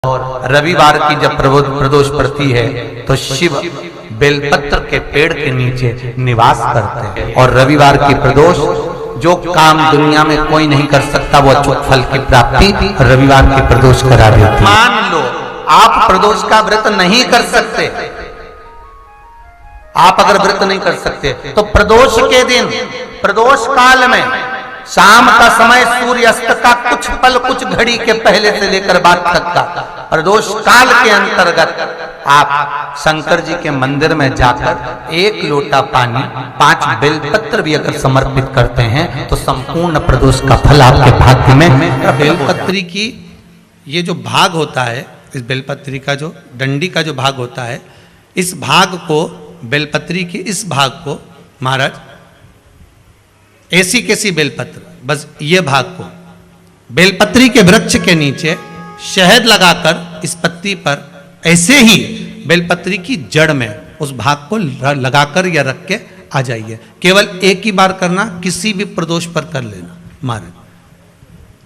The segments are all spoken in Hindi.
और रविवार की जब प्रदोष पड़ती है तो शिव बेलपत्र के पेड़ के नीचे निवास करते हैं। और रविवार की प्रदोष जो काम दुनिया में कोई नहीं कर सकता वो अचूक फल की प्राप्ति रविवार की प्रदोष करा देती है। मान लो आप प्रदोष का व्रत नहीं कर सकते, आप अगर व्रत नहीं कर सकते तो प्रदोष के दिन प्रदोष काल में शाम का समय सूर्य अस्त का कुछ पल कुछ घड़ी के पहले से लेकर बाद तक का प्रदोष काल के अंतर्गत आप शंकर जी के मंदिर में जाकर 1 लोटा पानी 5 बेलपत्र भी अगर समर्पित करते हैं तो संपूर्ण प्रदोष का फल आपके भाग्य में। बेलपत्री की ये जो भाग होता है, इस बेलपत्री का जो डंडी का जो भाग होता है, इस भाग को बेलपत्री के इस भाग को महाराज ऐसी कैसी बेलपत्र, बस ये भाग को बेलपत्री के वृक्ष के नीचे शहद लगाकर इस पत्ती पर ऐसे ही बेलपत्री की जड़ में उस भाग को लगाकर या रख के आ जाइए। केवल एक ही बार करना, किसी भी प्रदोष पर कर लेना महाराज।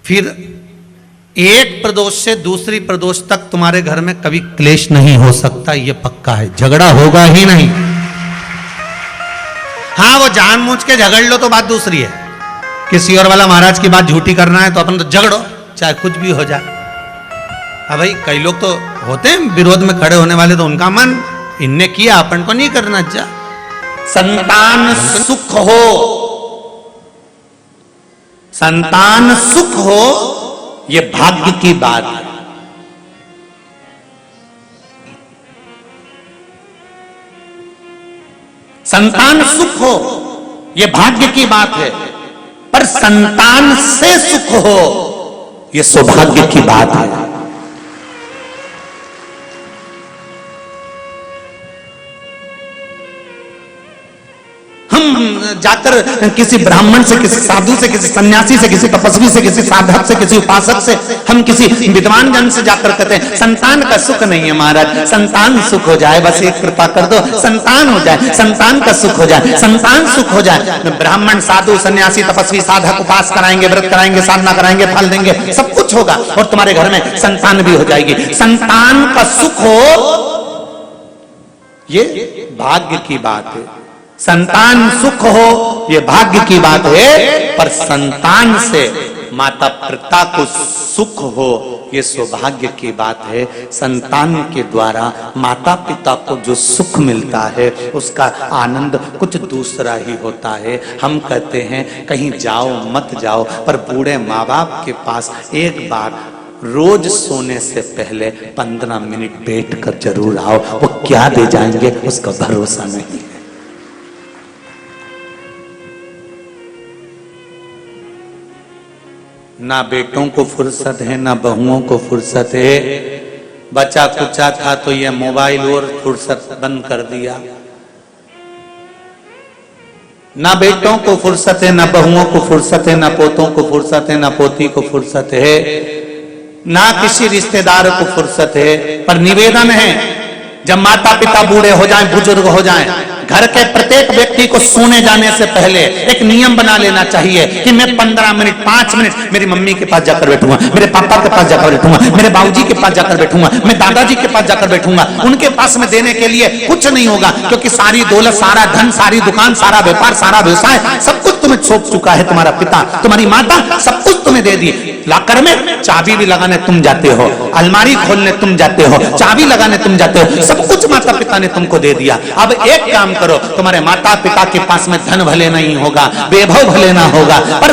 फिर एक प्रदोष से दूसरी प्रदोष तक तुम्हारे घर में कभी क्लेश नहीं हो सकता, ये पक्का है, झगड़ा होगा ही नहीं। हाँ, वो जानबूझ के झगड़ लो तो बात दूसरी है। किसी और वाला महाराज की बात झूठी करना है तो अपन तो झगड़ो, चाहे कुछ भी हो जाए। अब भाई कई लोग तो होते हैं विरोध में खड़े होने वाले, तो उनका मन इनने किया अपन को नहीं करना। जा संतान सुख हो, संतान सुख हो, ये भाग्य की बात है। संतान सुख हो ये भाग्य की बात है, पर संतान से सुख हो ये सौभाग्य की बात है। हम जाकर किसी ब्राह्मण से, किसी साधु से, किसी सन्यासी से, किसी तपस्वी से, किसी साधक से, किसी उपासक से, हम किसी विद्वान जन से जाकर कहते हैं संतान का सुख नहीं है महाराज, संतान सुख हो जाए, बस एक कृपा कर दो, संतान हो जाए, संतान का सुख हो जाए, संतान सुख हो जाए। ब्राह्मण, साधु, सन्यासी, तपस्वी, साधक उपास कराएंगे, व्रत कराएंगे, साधना कराएंगे, फल देंगे, सब कुछ होगा और तुम्हारे घर में संतान भी हो जाएगी। संतान का सुख हो ये भाग्य की बात है, संतान सुख हो ये भाग्य की बात है, पर संतान से माता पिता को सुख हो ये सौभाग्य की बात है। संतान के द्वारा माता पिता को जो सुख मिलता है उसका आनंद कुछ दूसरा ही होता है। हम कहते हैं कहीं जाओ मत जाओ, पर बूढ़े माँ बाप के पास एक बार रोज सोने से पहले 15 मिनट बैठ कर जरूर आओ, वो क्या दे जाएंगे उसका भरोसा नहीं है। ना बेटों को फुर्सत है, ना बहुओं को फुर्सत है। बच्चा कुचा था तो ये मोबाइल और फुर्सत बंद कर दिया। ना बेटों को फुर्सत है, ना बहुओं को फुर्सत है, ना पोतों को फुर्सत है, ना पोती को फुर्सत है, ना किसी रिश्तेदार को फुर्सत है। पर निवेदन है जब माता पिता बूढ़े हो जाएं, बुजुर्ग हो जाएं, घर के प्रत्येक व्यक्ति को सोने जाने से पहले एक नियम बना लेना चाहिए कि मैं 15 मिनट 5 मिनट मेरी मम्मी के पास जाकर बैठूंगा, मेरे पापा के पास जाकर बैठूंगा, मेरे बाबूजी के पास जाकर बैठूंगा, मैं दादाजी के पास जाकर बैठूंगा। उनके पास में देने के लिए कुछ नहीं होगा, क्योंकि सारी दौलत, सारा धन, सारी दुकान, सारा व्यापार, सारा व्यवसाय सब कुछ तुम्हें सौंप चुका है तुम्हारा पिता, तुम्हारी माता, सब कुछ तुम्हें दे दी। लाकर में चाबी भी लगाने तुम जाते हो, अलमारी खोलने तुम जाते हो, चाबी लगाने तुम जाते हो, सब कुछ माता पिता ने तुमको दे दिया। अब एक काम करो, तुम्हारे माता पिता के पास में धन भले नहीं होगा, वैभव भले ना होगा, पर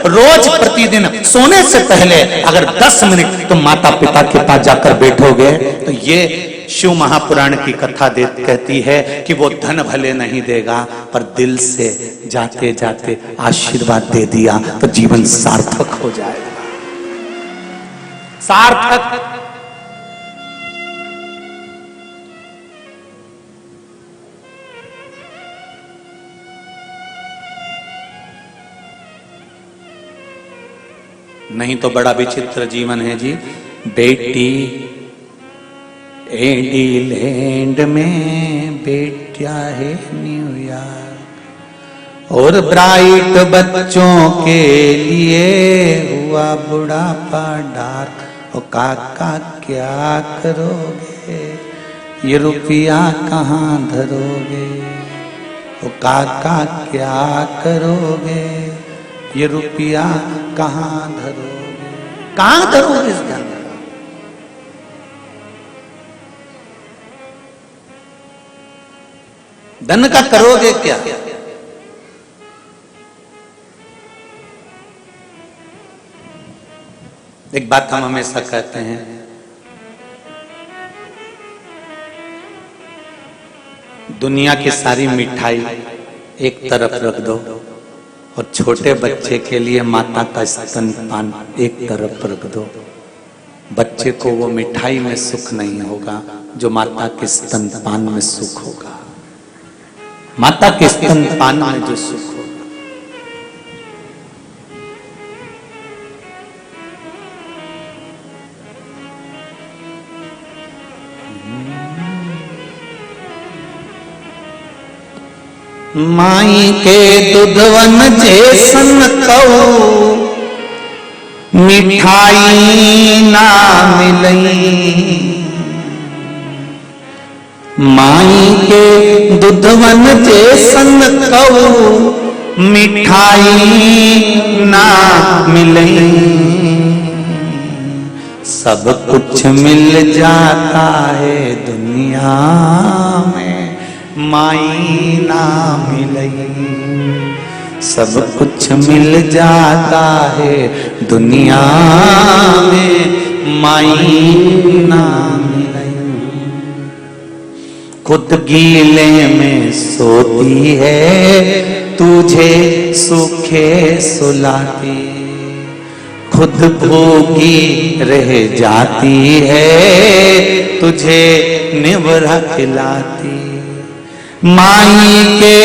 रोज प्रतिदिन सोने से पहले अगर 10 मिनट तुम माता पिता के पास जाकर बैठोगे तो ये शिव महापुराण की कथा कहती है कि वो धन भले नहीं देगा, पर दिल से जाते जाते आशीर्वाद दे दिया तो जीवन सार्थक हो जाएगा। सार्थक। नहीं तो बड़ा विचित्र जीवन है जी। बेटी एडीलैंड में, बेटिया है न्यूयॉर्क, और ब्राइट बच्चों के लिए हुआ बुढ़ापा डार्क। ओ काका क्या करोगे, ये रुपया कहाँ धरोगे। ओ काका क्या करोगे, ये रुपया कहाँ धरोगे। कहाँ धरोगे इस धन? धन का करोगे क्या? एक बात हम हमेशा कहते हैं, दुनिया की सारी मिठाई एक तरफ रख दो और छोटे बच्चे के लिए माता का स्तनपान एक तरफ रख दो। बच्चे को वो मिठाई में सुख नहीं होगा जो माता के स्तनपान में सुख होगा। माता के स्तनपान में जो सुख होगा। माई के दूधवन जैसन कऊ मिठाई ना मिलई। माई के दूधवन जैसन कऊ मिठाई ना मिलई। सब कुछ मिल जाता है दुनिया में, माई ना मिलई। सब कुछ मिल जाता है दुनिया में, माई ना मिलई। खुद गीले में सोती है, तुझे सूखे सुलाती। खुद भूखी रह जाती है, तुझे निवरा खिलाती। माई के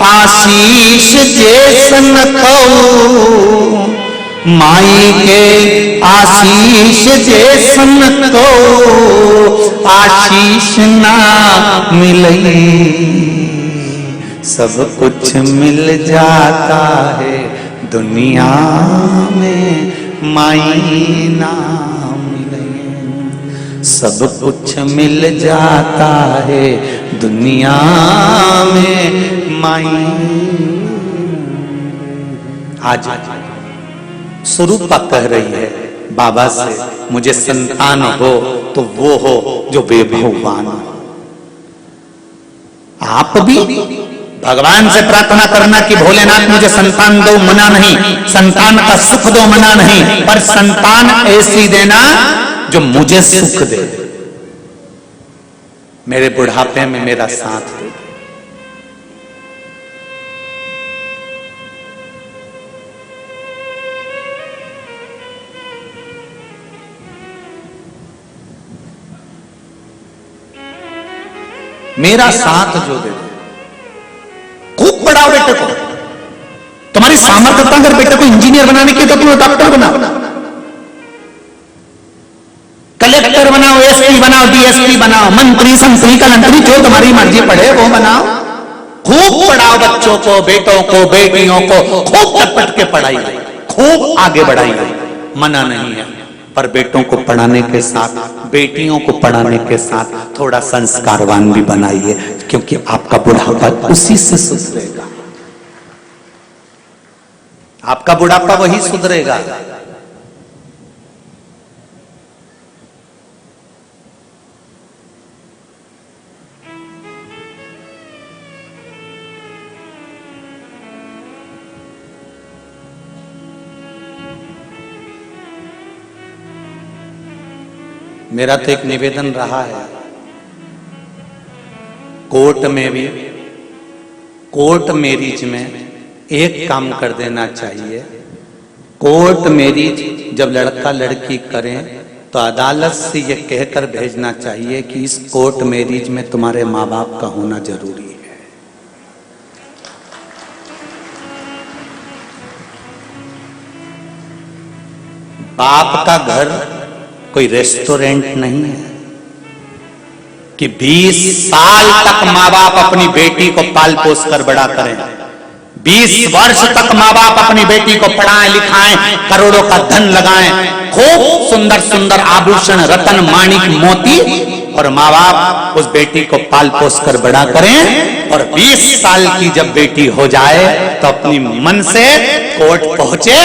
आशीष जैसन कऊ, माई के आशीष जैसन कऊ आशीष ना मिलई। सब कुछ मिल जाता है दुनिया में, माई ना मिलई। सब कुछ मिल जाता है दुनिया में, माई। आज स्वरूपा कह रही है बाबा से, मुझे संतान हो तो वो हो जो बेभगवान हो। आप भी भगवान से प्रार्थना करना कि भोलेनाथ मुझे संतान दो, मना नहीं। संतान का सुख दो, मना नहीं। पर संतान ऐसी देना जो मुझे सुख दे, मेरे बुढ़ापे में मेरा साथ दे। मेरा साथ जो दे, खूब पढ़ाओ बेटे को। तुम्हारी सामर्थ्यता अगर बेटे को इंजीनियर बनाने की तो तुम डॉक्टर बनाओ, कलेक्टर बनाओ, एसपी बनाओ, डीएसपी बनाओ, मंत्री संत्री कलंत्री, जो तुम्हारी मर्जी पड़े वो बनाओ। खूब पढ़ाओ बच्चों को, बेटों को, बेटियों को, खूब टपट के पढ़ाई, खूब आगे बढ़ाई, मना नहीं है। पर बेटों को पढ़ाने के साथ, बेटियों को पढ़ाने के साथ थोड़ा संस्कारवान भी बनाइए, क्योंकि आपका बुढ़ापा उसी से सुधरेगा। आपका बुढ़ापा वही सुधरेगा। मेरा तो एक निवेदन रहा है, कोर्ट में भी, कोर्ट मैरिज में एक काम कर देना चाहिए। कोर्ट मैरिज जब लड़का लड़की करें तो अदालत से यह कहकर भेजना चाहिए कि इस कोर्ट मैरिज में तुम्हारे माँ बाप का होना जरूरी है। बाप का घर कोई रेस्टोरेंट नहीं है कि 20 साल तक माँ बाप अपनी बेटी को पाल पोस कर बड़ा करें। 20 वर्ष तक माँ बाप अपनी बेटी को पढ़ाएं लिखाएं, करोड़ों का धन लगाएं, खूब सुंदर सुंदर आभूषण, रतन, माणिक, मोती, और माँ बाप उस बेटी को पाल पोस कर बड़ा करें, और 20 साल की जब बेटी हो जाए तो अपनी मन से कोर्ट पहुंचे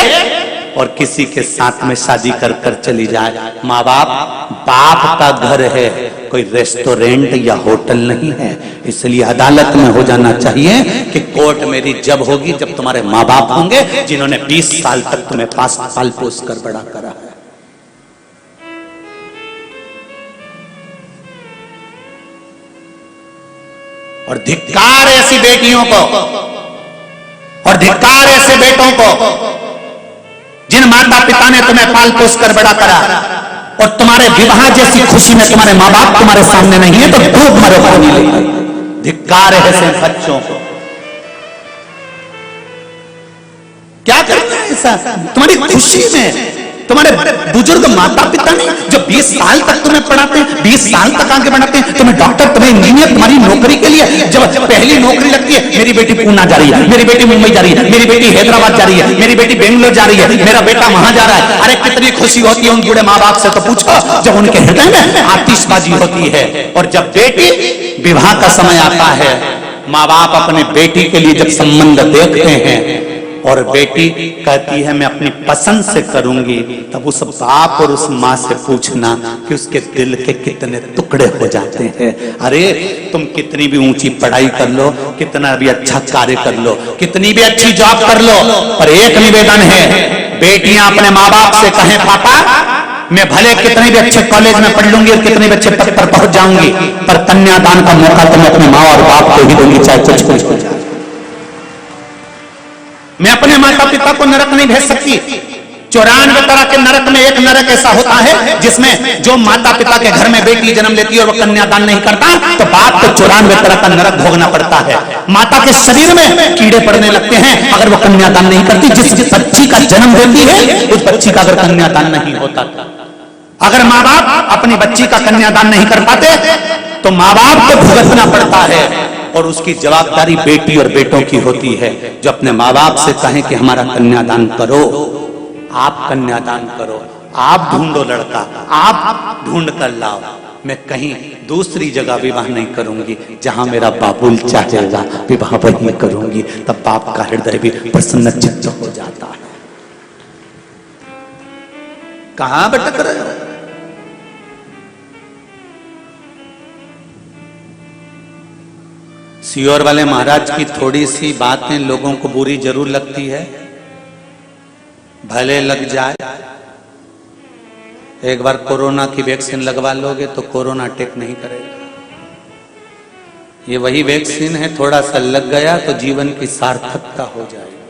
और किसी के साथ में शादी कर कर चली जाए। माँ बाप का घर है, कोई रेस्टोरेंट या होटल नहीं है। इसलिए अदालत में हो जाना चाहिए कि कोर्ट मेरी जब होगी जब तुम्हारे माँ बाप होंगे जिन्होंने 20 साल तक तुम्हें पाल पोस कर बड़ा करा है। और धिक्कार ऐसी बेटियों को और धिक्कार ऐसे बेटों को जिन माता पिता ने तुम्हें पाल पोस कर बड़ा करा, और तुम्हारे विवाह जैसी खुशी में तुम्हारे माँ बाप तुम्हारे सामने नहीं है तो डूब मरो पानी लेकर। धिक्कार है ऐसे बच्चों को। क्या करना है ऐसा तुम्हारी खुशी में? तुम्हारे बुजुर्ग माता पिता ने जो 20 साल तक तुम्हें पढ़ाते हैं, 20 साल तक आगे बढ़ाते हैं, तुम्हें डॉक्टर, तुम्हें इंजीनियर, तुम्हारी नौकरी के लिए जब पहली नौकरी लगती है, मेरी बेटी पूना जा रही है, मेरी बेटी मुंबई जा रही है, मेरी बेटी हैदराबाद जा रही है, मेरी बेटी बेंगलोर जा रही है, मेरा बेटा वहां जा रहा है। अरे कितनी खुशी होती है उन बूढ़े माँ बाप से तो पूछो, जब उनके हृदय में आतिशबाजी होती है। और जब बेटी विवाह का समय आता है, माँ बाप अपने बेटी के लिए जब संबंध देखते हैं और बेटी कहती है मैं अपनी पसंद से करूंगी, तब उस बाप और उस माँ से पूछना कि उसके दिल के कितने टुकड़े हो जाते हैं। अरे तुम कितनी भी ऊंची पढ़ाई कर लो, कितना भी अच्छा कार्य कर लो, कितनी भी अच्छी जॉब कर लो, पर एक निवेदन है, बेटियां अपने माँ बाप से कहें पापा मैं भले कितने भी अच्छे कॉलेज में पढ़ लूंगी और कितने भी अच्छे पद पर पहुंच जाऊंगी, पर कन्यादान का मौका तो मैं अपने माँ और बाप को ही दूंगी, चाहे कुछ कुछ हो जाए। मैं अपने माता पिता को नरक नहीं भेज सकती। 94 तरह के नरक में एक नरक ऐसा होता है जिसमें जो माता पिता के घर में बेटी जन्म लेती है और वो कन्यादान नहीं करता तो बाप को 94 तरह का नरक भोगना पड़ता है। माता के शरीर में कीड़े पड़ने लगते हैं अगर वो कन्यादान नहीं करती। जिस बच्ची का जन्म देती है उस बच्ची का अगर कन्यादान नहीं होता, अगर माँ बाप अपनी बच्ची का कन्यादान नहीं कर पाते तो माँ बाप को भुगतना पड़ता है, और उसकी जवाबदारी बेटी और बेटों की होती है जो अपने माँ बाप से कहें कि हमारा कन्यादान करो, आप कन्यादान करो, आप ढूंढो लड़का, आप ढूंढ कर लाओ, मैं कहीं दूसरी जगह विवाह नहीं करूंगी, जहां मेरा बाबुल चाहेगा विवाह वहीं करूंगी। तब बाप का हृदय भी प्रसन्नचित्त हो जाता है। कहां भटक रहे हो? सियोर वाले महाराज की थोड़ी सी बातें लोगों को बुरी जरूर लगती है, भले लग जाए। एक बार कोरोना की वैक्सीन लगवा लोगे तो कोरोना अटैक नहीं करेगा। ये वही वैक्सीन है, थोड़ा सा लग गया तो जीवन की सार्थकता हो जाएगी,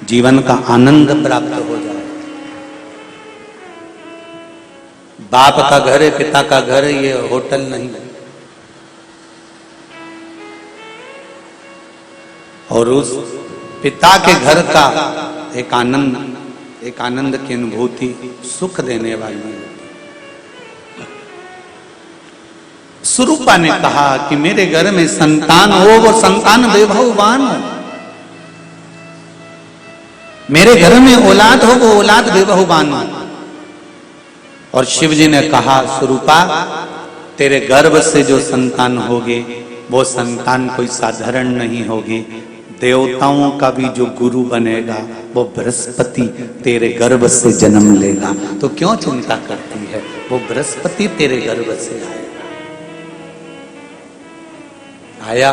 जीवन का आनंद प्राप्त हो जाएगा। बाप का घर है, पिता का घर है, ये होटल नहीं है। और उस पिता के घर का एक आनंद की अनुभूति सुख देने वाली है। स्वरूपा ने कहा कि मेरे घर में संतान हो, वो संतान वैभववान हो, मेरे घर में औलाद हो, वो औलाद वैभववान हो। और शिव जी ने कहा स्वरूपा तेरे गर्भ से जो संतान होगी वो संतान कोई साधारण नहीं होगी, देवताओं का भी जो गुरु बनेगा वो बृहस्पति तेरे गर्भ से जन्म लेगा। तो क्यों चिंता करती है, वो बृहस्पति तेरे गर्भ से आया।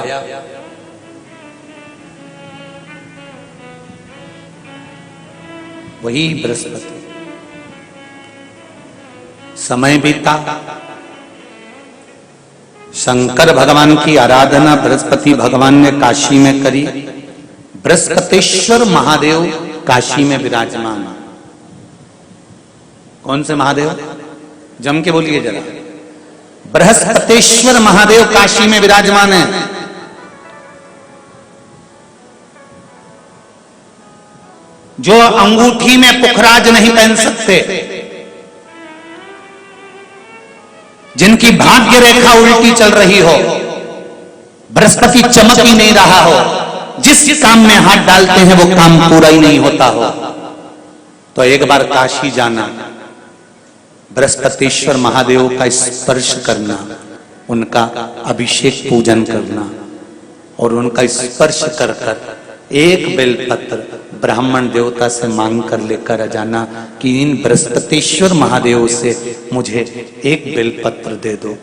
वही बृहस्पति। समय बीता, शंकर भगवान की आराधना बृहस्पति भगवान ने काशी में करी। बृहस्पतेश्वर महादेव काशी में विराजमान। कौन से महादेव? जम के बोलिए जरा। बृहस्पतेश्वर महादेव काशी में विराजमान है। जो अंगूठी में पुखराज नहीं पहन सकते, जिनकी भाग्य रेखा उल्टी चल रही हो, बृहस्पति चमक ही नहीं रहा हो, जिस काम में हाथ डालते हैं वो काम पूरा ही नहीं होता हो। तो एक बार काशी जाना, बृहस्पतिश्वर महादेव का स्पर्श करना, उनका अभिषेक पूजन करना और उनका स्पर्श कर कर एक बेलपत्र ब्राह्मण देवता से मांग कर लेकर आ जाना कि इन बृहस्पतिश्वर महादेव से मुझे एक बेलपत्र दे दो।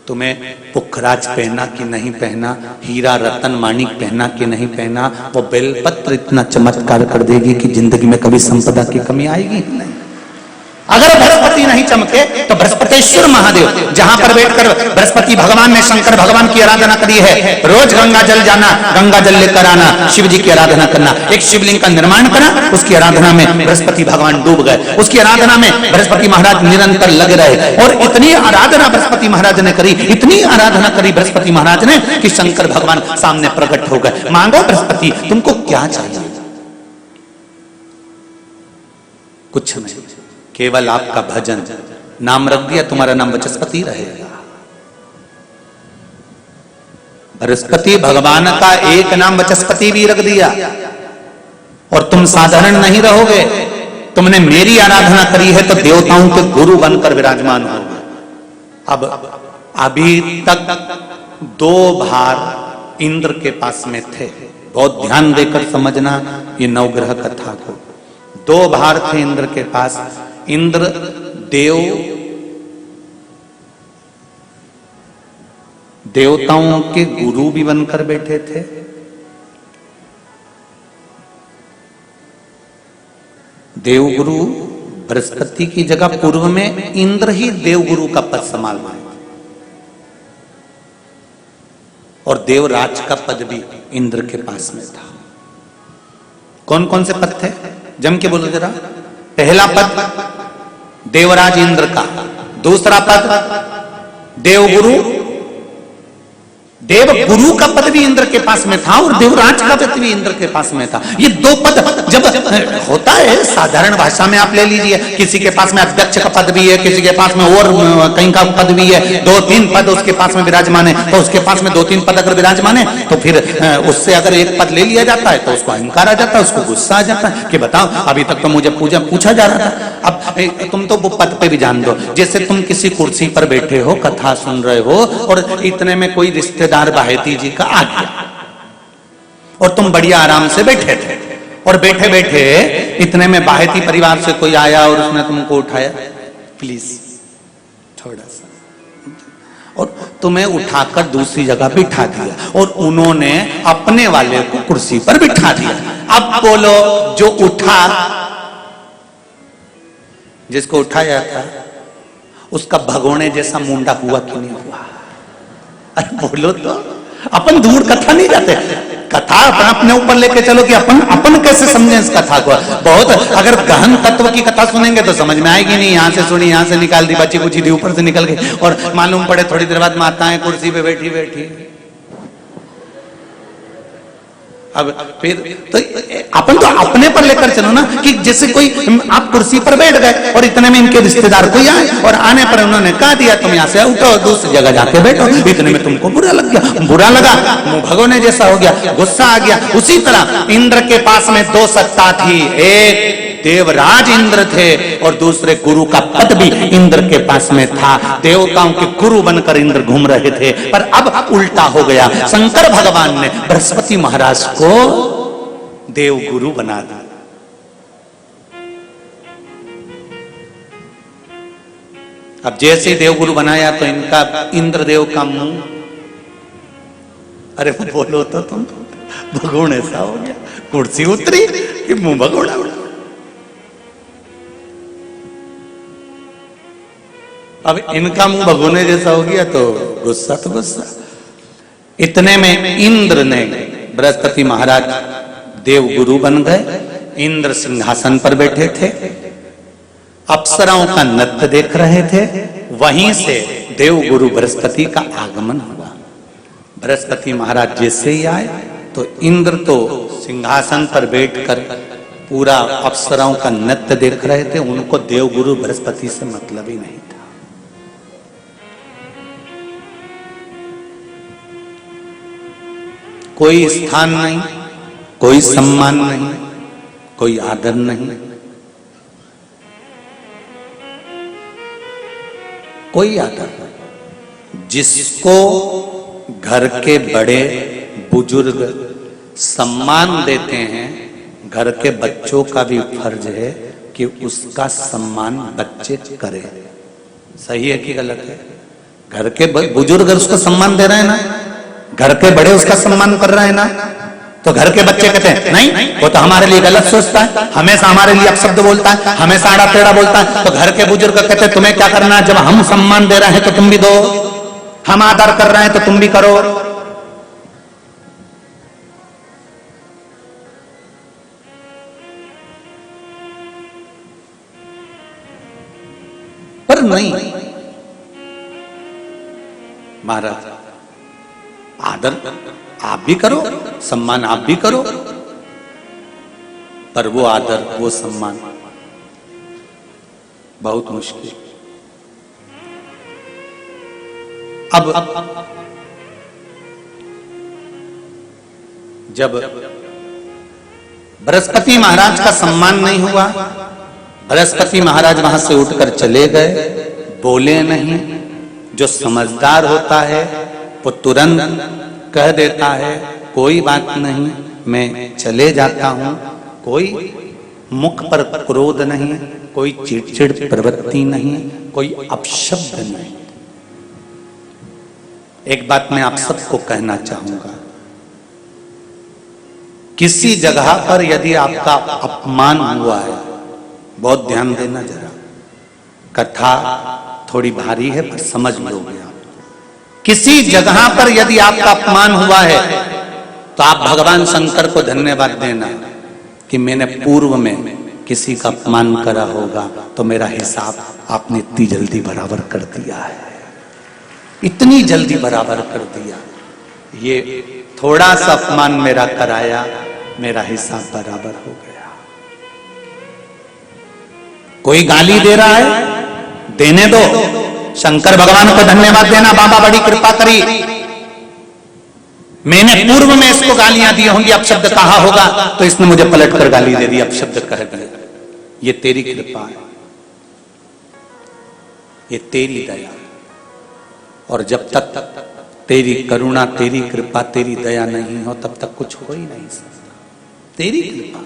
तुम्हें पुखराज पहना कि नहीं पहना, हीरा रतन माणिक पहना कि नहीं पहना, वो बेलपत्र इतना चमत्कार कर देगी कि जिंदगी में कभी संपदा की कमी आएगी ही नहीं। अगर बृहस्पति नहीं चमके तो बृहस्पतिश्वर महादेव, जहां पर बैठकर बृहस्पति भगवान ने शंकर भगवान की आराधना करी है, रोज गंगा जल जाना, गंगा जल लेकर आना, शिव जी की आराधना करना, एक शिवलिंग का निर्माण करा, उसकी आराधना में बृहस्पति भगवान डूब गए, उसकी आराधना में बृहस्पति महाराज निरंतर लगे रहे और इतनी आराधना बृहस्पति महाराज ने करी, इतनी आराधना करी बृहस्पति महाराज ने कि शंकर भगवान सामने प्रकट हो गए। मांगो बृहस्पति, तुमको क्या चाहिए? कुछ नहीं, केवल आपका भजन। नाम रख दिया, तुम्हारा नाम बृहस्पति रहेगा। बृहस्पति भगवान का एक नाम बृहस्पति भी रख दिया और तुम साधारण नहीं रहोगे। तुमने मेरी आराधना करी है तो देवताओं के गुरु बनकर विराजमान होगे। अब अभी तक 2 भार इंद्र के पास में थे। बहुत ध्यान देकर समझना ये नवग्रह कथा को। 2 भार थे इंद्र के पास। इंद्र देवताओं के गुरु भी बनकर बैठे थे, देवगुरु बृहस्पति की जगह पूर्व में इंद्र ही देवगुरु का पद संभाल रहे थे और देवराज का पद भी इंद्र के पास में था। कौन कौन से पद थे? जम के बोलो जरा। पहला पद देवराज इंद्र का, दूसरा पद देवगुरु, देवगुरु का पद भी इंद्र के पास में था और देवराज का पद भी इंद्र के पास में था। ये 2 पद जब होता है साधारण भाषा में आप ले लीजिए, किसी के पास में अध्यक्ष का पद भी है, किसी के पास में और कहीं का पद भी है, 2-3 पद उसके पास में विराजमान है, तो उसके पास में 2-3 पद अगर विराजमान है तो फिर उससे अगर एक पद ले लिया जाता है तो उसको अहंकार आ जाता है, उसको गुस्सा आ जाता है कि बताओ अभी तक तो मुझे पूछा जा रहा था, अब तुम तो वो पद पे भी जान दो। जैसे तुम किसी कुर्सी पर बैठे हो, कथा सुन रहे हो और इतने में कोई रिश्तेदार बाहेती जी का आ गया और तुम बढ़िया आराम से बैठे थे और बैठे बैठे इतने में बाहेती परिवार से कोई आया और उसने तुमको उठाया, प्लीज थोड़ा सा, और तुम्हें उठाकर दूसरी जगह बिठा दिया और उन्होंने अपने वाले को कुर्सी पर बिठा दिया। अब बोलो, जो उठा, जिसको उठाया था उसका भगोने जैसा मुंडा हुआ कि नहीं हुआ? अरे बोलो तो। अपन दूर कथा नहीं जाते, कथा अपने ऊपर लेके चलो कि अपन कैसे समझें इस कथा को। बहुत अगर गहन तत्व की कथा सुनेंगे तो समझ में आएगी नहीं। यहां से सुनी, यहां से निकाल दी, बच्ची कुछ थी ऊपर से निकल गई और मालूम पड़े थोड़ी देर बाद माताएं कुर्सी पे बैठी बैठी। अब फिर तो अपन तो अपने पर लेकर चलो ना कि जैसे कोई आप कुर्सी पर बैठ गए और इतने में इनके रिश्तेदार कोई आए और आने पर उन्होंने कहा दिया तुम यहाँ से उठो, दूसरी जगह जाके बैठो। इतने में तुमको बुरा लग गया, बुरा लगा, मुंह भगोने जैसा हो गया, गुस्सा आ गया। उसी तरह इंद्र के पास में 2 सत्ता थी, एक देवराज इंद्र थे और दूसरे गुरु का पद भी इंद्र के पास में था। देवताओं के गुरु बनकर इंद्र घूम रहे थे, पर अब उल्टा हो गया। शंकर भगवान ने बृहस्पति महाराज को देवगुरु बना दिया। अब जैसे ही देवगुरु बनाया तो इनका इंद्रदेव का मुंह, अरे बोलो तो तुम, भगोने सा हो गया। कुर्सी उतरी कि मुंह भगोड़ा उड़ा। अब इनका मुंह भगोने जैसा हो गया तो गुस्सा तो गुस्सा। इतने में इंद्र ने, बृहस्पति महाराज देवगुरु बन गए। इंद्र सिंहासन पर बैठे थे, अप्सराओं का नृत्य देख रहे थे। वहीं से देवगुरु बृहस्पति का आगमन हुआ। बृहस्पति महाराज जैसे ही आए तो इंद्र तो सिंहासन पर बैठकर पूरा अप्सराओं का नृत्य देख रहे थे। उनको देवगुरु बृहस्पति से मतलब ही नहीं था। कोई स्थान नहीं, कोई सम्मान नहीं, कोई आदर नहीं, कोई आदर नहीं। जिसको घर के बड़े बुजुर्ग सम्मान देते हैं, घर के बच्चों का भी फर्ज है कि उसका सम्मान बच्चे करें। सही है कि गलत है? घर के बुजुर्ग उसको सम्मान दे रहे हैं ना, घर के बड़े उसका सम्मान कर रहे हैं ना, तो घर के बच्चे कहते हैं नहीं, वो तो हमारे लिए गलत सोचता है, हमेशा हमारे लिए अपशब्द बोलता है, हमेशा आड़ा टेढ़ा बोलता है। तो घर के बुजुर्ग कहते हैं तुम्हें क्या करना है, जब हम सम्मान दे रहे हैं तो तुम भी दो, हम आदर कर रहे हैं तो तुम भी करो। पर नहीं महाराज, आदर आप भी करो, सम्मान आप भी करो, पर वो आदर वो सम्मान बहुत मुश्किल। अब जब बृहस्पति महाराज का सम्मान नहीं हुआ, बृहस्पति महाराज वहां से उठकर चले गए, बोले नहीं। जो समझदार होता है वो तुरंत कह देता है कोई बात नहीं, मैं चले जाता हूं। कोई मुख पर क्रोध नहीं, कोई चिड़चिड़ प्रवृत्ति नहीं, कोई अपशब्द नहीं। एक बात मैं आप सबको कहना चाहूंगा, किसी जगह पर यदि आपका अपमान हुआ है, बहुत ध्यान देना जरा, कथा थोड़ी भारी है पर समझ लोगे आप। किसी जगह पर यदि आपका अपमान हुआ है तो आप भगवान शंकर को धन्यवाद देना कि मैंने पूर्व में किसी का अपमान करा होगा तो मेरा हिसाब आपने इतनी जल्दी बराबर कर दिया है, इतनी जल्दी बराबर कर दिया। ये थोड़ा सा अपमान मेरा कराया, मेरा हिसाब बराबर हो गया। कोई गाली दे रहा है, देने दो, शंकर भगवान को धन्यवाद देना, बाबा बड़ी कृपा करी, मैंने पूर्व में इसको गालियां दी होंगी, अपशब्द कहा होगा तो इसने मुझे पलट कर गाली दे दी, अपशब्द कह दिया। ये तेरी कृपा है, ये तेरी दया। और जब तक तेरी करुणा, तेरी कृपा, तेरी दया नहीं हो तब तक कुछ हो ही नहीं सकता। तेरी कृपा,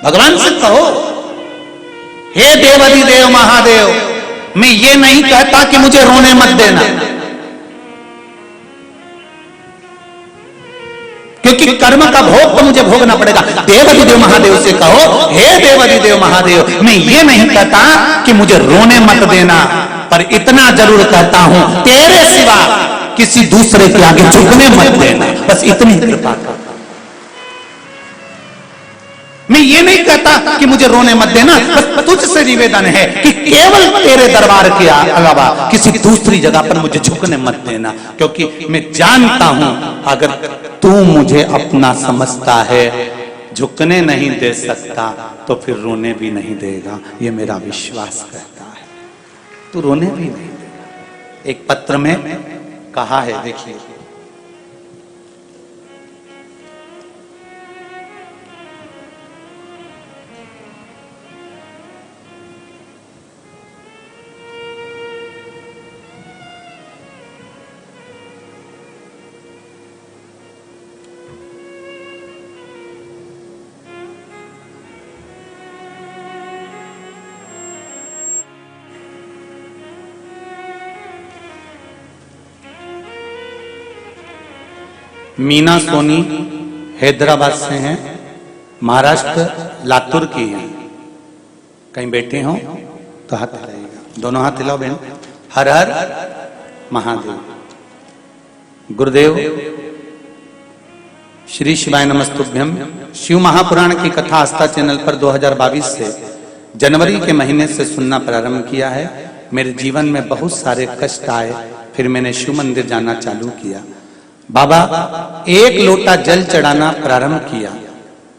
भगवान से कहो हे देवाधिदेव महादेव, मैं ये नहीं कहता कि मुझे रोने मत देना, क्योंकि कर्म का भोग तो मुझे भोगना पड़ेगा। देवाधिदेव महादेव से कहो हे देवाधिदेव महादेव, मैं ये नहीं कहता कि मुझे रोने मत देना, पर इतना जरूर कहता हूं तेरे सिवा किसी दूसरे के आगे झुकने मत देना, बस इतनी कृपा कर। मैं ये नहीं कहता कि मुझे रोने मत देना, बस तुझसे निवेदन है कि केवल तेरे दरबार के अलावा किसी दूसरी जगह पर मुझे झुकने मत देना, क्योंकि मैं जानता हूं अगर तू मुझे अपना समझता है, झुकने नहीं दे सकता तो फिर रोने भी नहीं देगा, ये मेरा विश्वास कहता है। तू रोने भी नहीं देगा। एक पत्र में कहा है, देखिए, मीना सोनी हैदराबाद से हैं, महाराष्ट्र लातूर की हैं। कहीं बैठे हो तो हाथ हिलाइएगा, दोनों हाथ हिलाओ बहन। हर हर महादेव। गुरुदेव श्री शिवाय नमस्तुभ्यम। शिव महापुराण की कथा आस्था चैनल पर 2022 से जनवरी के महीने से सुनना प्रारंभ किया है। मेरे जीवन में बहुत सारे कष्ट आए, फिर मैंने शिव मंदिर जाना चालू किया। बाबा एक लोटा जल चढ़ाना प्रारंभ किया।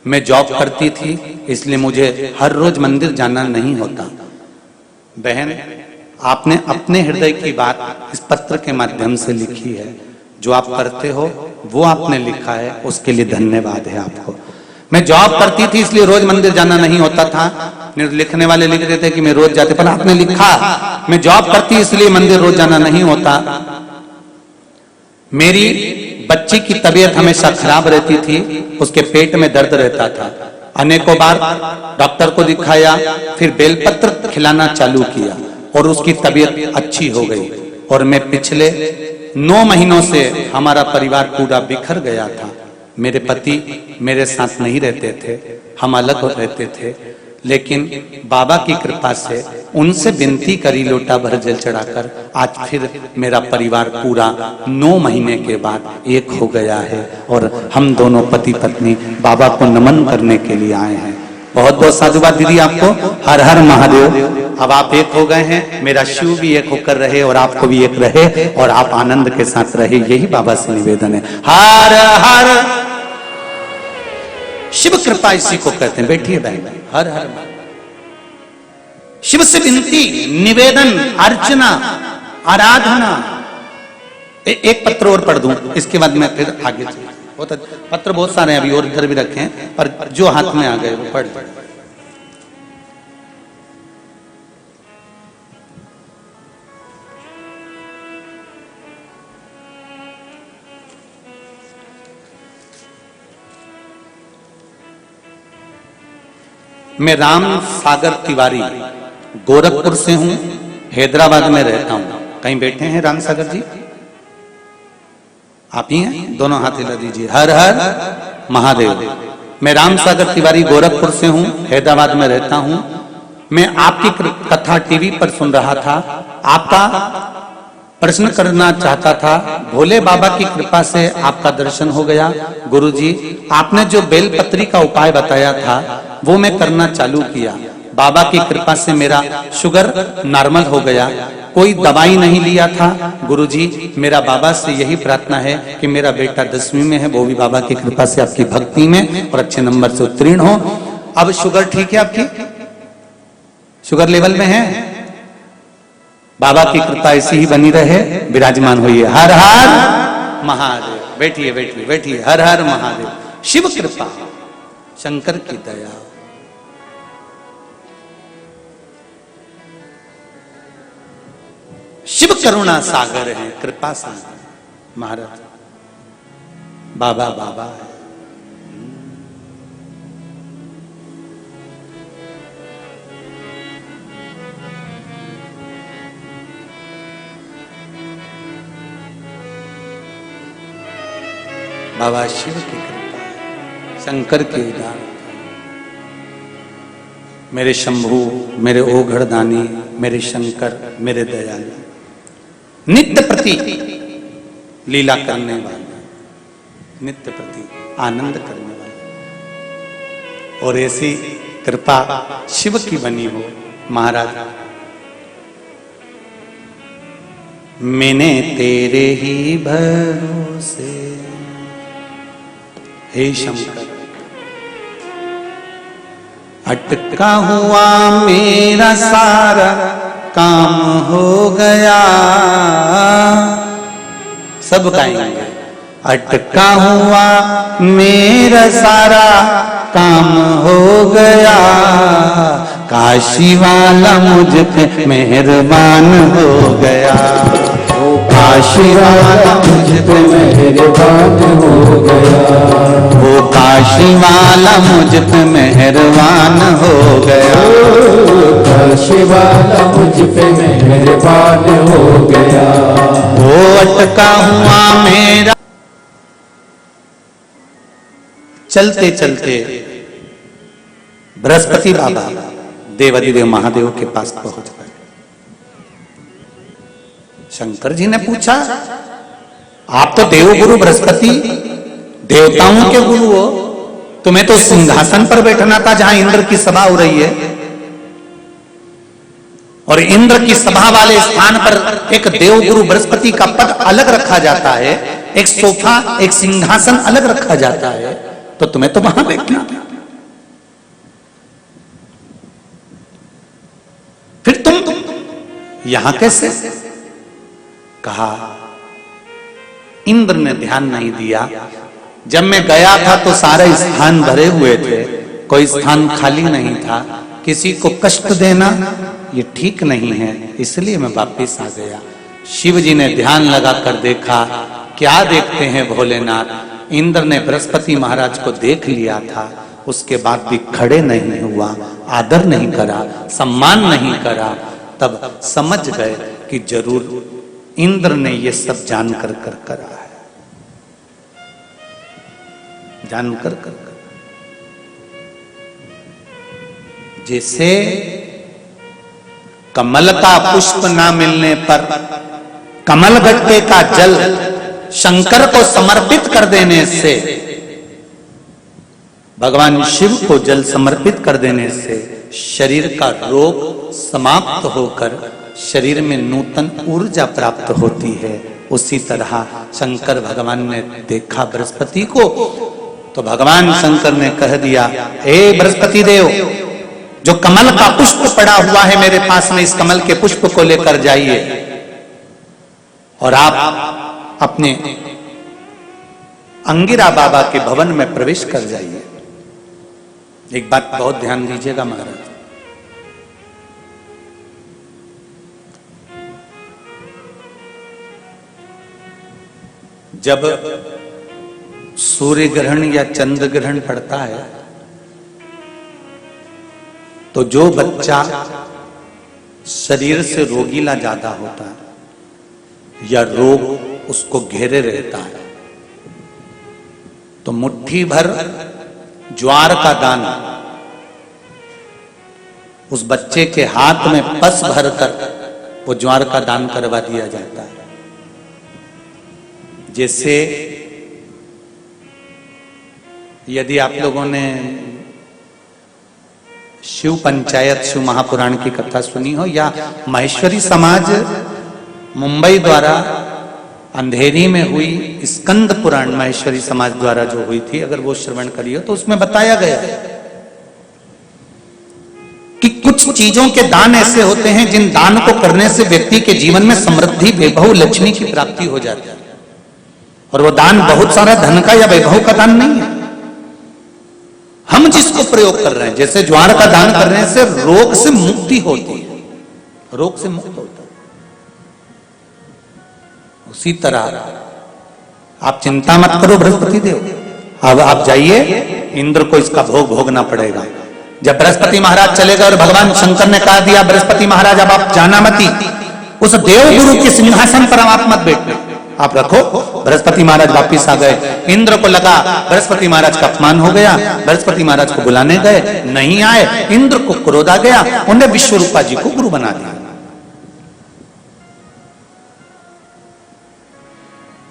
मैं जॉब करती थी, इसलिए मुझे हर रोज मंदिर जाना नहीं होता। बहन आपने अपने हृदय की बात इस पत्र के माध्यम से लिखी है। जो आप करते हो वो आपने लिखा है, उसके लिए धन्यवाद है आपको। मैं जॉब करती थी इसलिए रोज मंदिर जाना नहीं होता था। लिखने वाले लिख रहे थे कि मैं रोज जाते, पर आपने लिखा मैं जॉब करती इसलिए मंदिर रोज जाना नहीं होता। मेरी बच्ची की तबीयत हमेशा खराब रहती थी, उसके पेट में दर्द रहता था। अनेकों बार डॉक्टर को दिखाया, फिर बेलपत्र खिलाना चालू किया और उसकी तबीयत अच्छी हो गई। और मैं पिछले 9 महीनों से हमारा परिवार पूरा बिखर गया था। मेरे पति मेरे साथ नहीं रहते थे, हम अलग रहते थे, लेकिन बाबा की कृपा से उनसे विनती करी लोटा भर जल चढ़ाकर, आज फिर मेरा परिवार पूरा 9 महीने के बाद एक हो गया है और हम दोनों पति पत्नी बाबा को नमन करने के लिए आए हैं। बहुत बहुत साधुवाद दीदी आपको। हर हर महादेव। अब आप एक हो गए हैं, मेरा शिव भी एक होकर रहे और आपको भी एक रहे और आप आनंद के साथ रहे, यही बाबा से निवेदन है। हर हर शिव कृपा इसी को कहते हैं। बैठिए बहन। हर हर शिव से विनती, निवेदन, अर्चना, आराधना। एक पत्र और पढ़ दूं, इसके बाद मैं फिर आगे पत्र बहुत सारे हैं अभी और इधर भी रखे हैं, पर जो हाथ में आ गए वो पढ़। मैं राम सागर तिवारी गोरखपुर से हूं, हैदराबाद में रहता हूं। कहीं बैठे हैं राम सागर जी? आप ही हैं? दोनों हाथ हिला दीजिए। हर हर महादेव। मैं राम सागर तिवारी गोरखपुर से हूं, हैदराबाद में रहता हूं। मैं आपकी कथा टीवी पर सुन रहा था, आपका प्रश्न करना चाहता था। भोले बाबा की कृपा से आपका दर्शन हो गया। गुरुजी, आपने जो बेलपत्री का उपाय बताया था वो मैं करना चालू किया। बाबा की कृपा से मेरा शुगर नॉर्मल हो गया, कोई दवाई नहीं लिया था। गुरुजी, मेरा बाबा से यही प्रार्थना है कि मेरा बेटा 10वीं में है, वो भी बाबा की कृपा से आपकी भक्ति में और अच्छे नंबर से उत्तीर्ण हो। अब शुगर ठीक है आपकी? शुगर लेवल में है? बाबा की कृपा ऐसी ही बनी रहे, विराजमान होइए। हर हर महादेव। बैठिए बैठिए बैठिए। हर हर महादेव। शिव कृपा, शंकर की दया। शिव करुणा सागर है, कृपा सागर। महाराज बाबा बाबा है। बाबा शिव की कृपा है, शंकर की उदार। मेरे शंभू, मेरे ओघड़दानी, मेरे शंकर, मेरे दयालु, नित्य प्रति लीला करने वाले, नित्य प्रति आनंद करने वाले, और ऐसी कृपा शिव की बनी हो। महाराज, मैंने तेरे ही भरोसे, हे शंकर, अटका हुआ मेरा सारा काम हो गया। सब गाएंगे। अटका हुआ मेरा सारा काम हो गया, काशी वाला मुझ पे मेहरबान हो गया। काशी वाला मुझ पे मेहरबान हो गया। वो काशी वाला मुझ पे मेहरबान हो गया। काशी वाला मुझ पे मेहरबान हो गया। वो अटका हुआ मेरा। चलते चलते बृहस्पति बाबा देवाधिदेव महादेव के पास पहुंच गए। शंकर जी ने पूछा, आप तो देवगुरु बृहस्पति, देवताओं के गुरु हो, तुम्हें तो सिंहासन पर बैठना था जहां इंद्र की सभा हो रही है, और इंद्र की सभा वाले स्थान पर एक देवगुरु बृहस्पति का पद अलग रखा जाता है, एक सोफा, एक सिंहासन अलग रखा जाता है, तो तुम्हें तो वहां बैठना था। फिर तुम यहां कैसे? कहा इंद्र ने ध्यान नहीं दिया। जब मैं गया था तो सारे स्थान भरे हुए थे, कोई स्थान खाली नहीं था। किसी को कष्ट देना ये ठीक नहीं है, इसलिए मैं वापिस आ गया। शिव जी ने ध्यान लगाकर देखा, क्या देखते हैं भोलेनाथ, इंद्र ने बृहस्पति महाराज को देख लिया था, उसके बाद भी खड़े नहीं हुआ, आदर नहीं करा, सम्मान नहीं करा। तब समझ गए कि जरूर इंद्र ने ये सब जानकर कर करा है, जानकर कर। जैसे कमल का पुष्प ना मिलने पर कमल गट्टे का जल शंकर को समर्पित कर देने से, भगवान शिव को जल समर्पित कर देने से शरीर का रोग समाप्त होकर शरीर में नूतन ऊर्जा प्राप्त होती है। उसी तरह शंकर भगवान ने देखा बृहस्पति को, तो भगवान शंकर ने कह दिया, हे बृहस्पति देव, जो कमल का पुष्प पड़ा हुआ है मेरे पास में, इस कमल के पुष्प को लेकर जाइए और आप अपने अंगिरा बाबा के भवन में प्रवेश कर जाइए। एक बात बहुत ध्यान दीजिएगा महाराज, जब सूर्य ग्रहण या चंद्र ग्रहण पड़ता है तो जो बच्चा शरीर से रोगीला ज्यादा होता है या रोग उसको घेरे रहता है, तो मुट्ठी भर ज्वार का दाना उस बच्चे के हाथ में पस भरकर वो ज्वार का दान करवा दिया जाता है। जैसे यदि आप लोगों ने शिव पंचायत, शिव महापुराण की कथा सुनी हो, या महेश्वरी समाज मुंबई द्वारा अंधेरी में हुई स्कंद पुराण महेश्वरी समाज द्वारा जो हुई थी, अगर वो श्रवण करिए तो उसमें बताया गया कि कुछ चीजों के दान ऐसे होते हैं जिन दान को करने से व्यक्ति के जीवन में समृद्धि, वैभव, लक्ष्मी की प्राप्ति हो जाती है। और वो दान बहुत सारा धन का या वैभव का दान नहीं है, हम जिसको प्रयोग कर रहे हैं। जैसे ज्वार का दान करने से रोग से मुक्ति होती है, रोग से मुक्त होता है, उसी तरह आप चिंता मत करो बृहस्पति देव, अब आप जाइए, इंद्र को इसका भोग भोगना पड़ेगा। जब बृहस्पति महाराज चले गए और भगवान शंकर ने कहा दिया, बृहस्पति महाराज अब आप जाना मती, उस देव गुरु के सिंहासन पर आप मत बैठना, आप रखो। बृहस्पति महाराज वापिस आ गए। इंद्र को लगा बृहस्पति महाराज का अपमान हो गया, बृहस्पति महाराज को बुलाने गए, नहीं आए। इंद्र को क्रोध आ गया, उन्हें विश्वरूपा जी को गुरु बना दिया।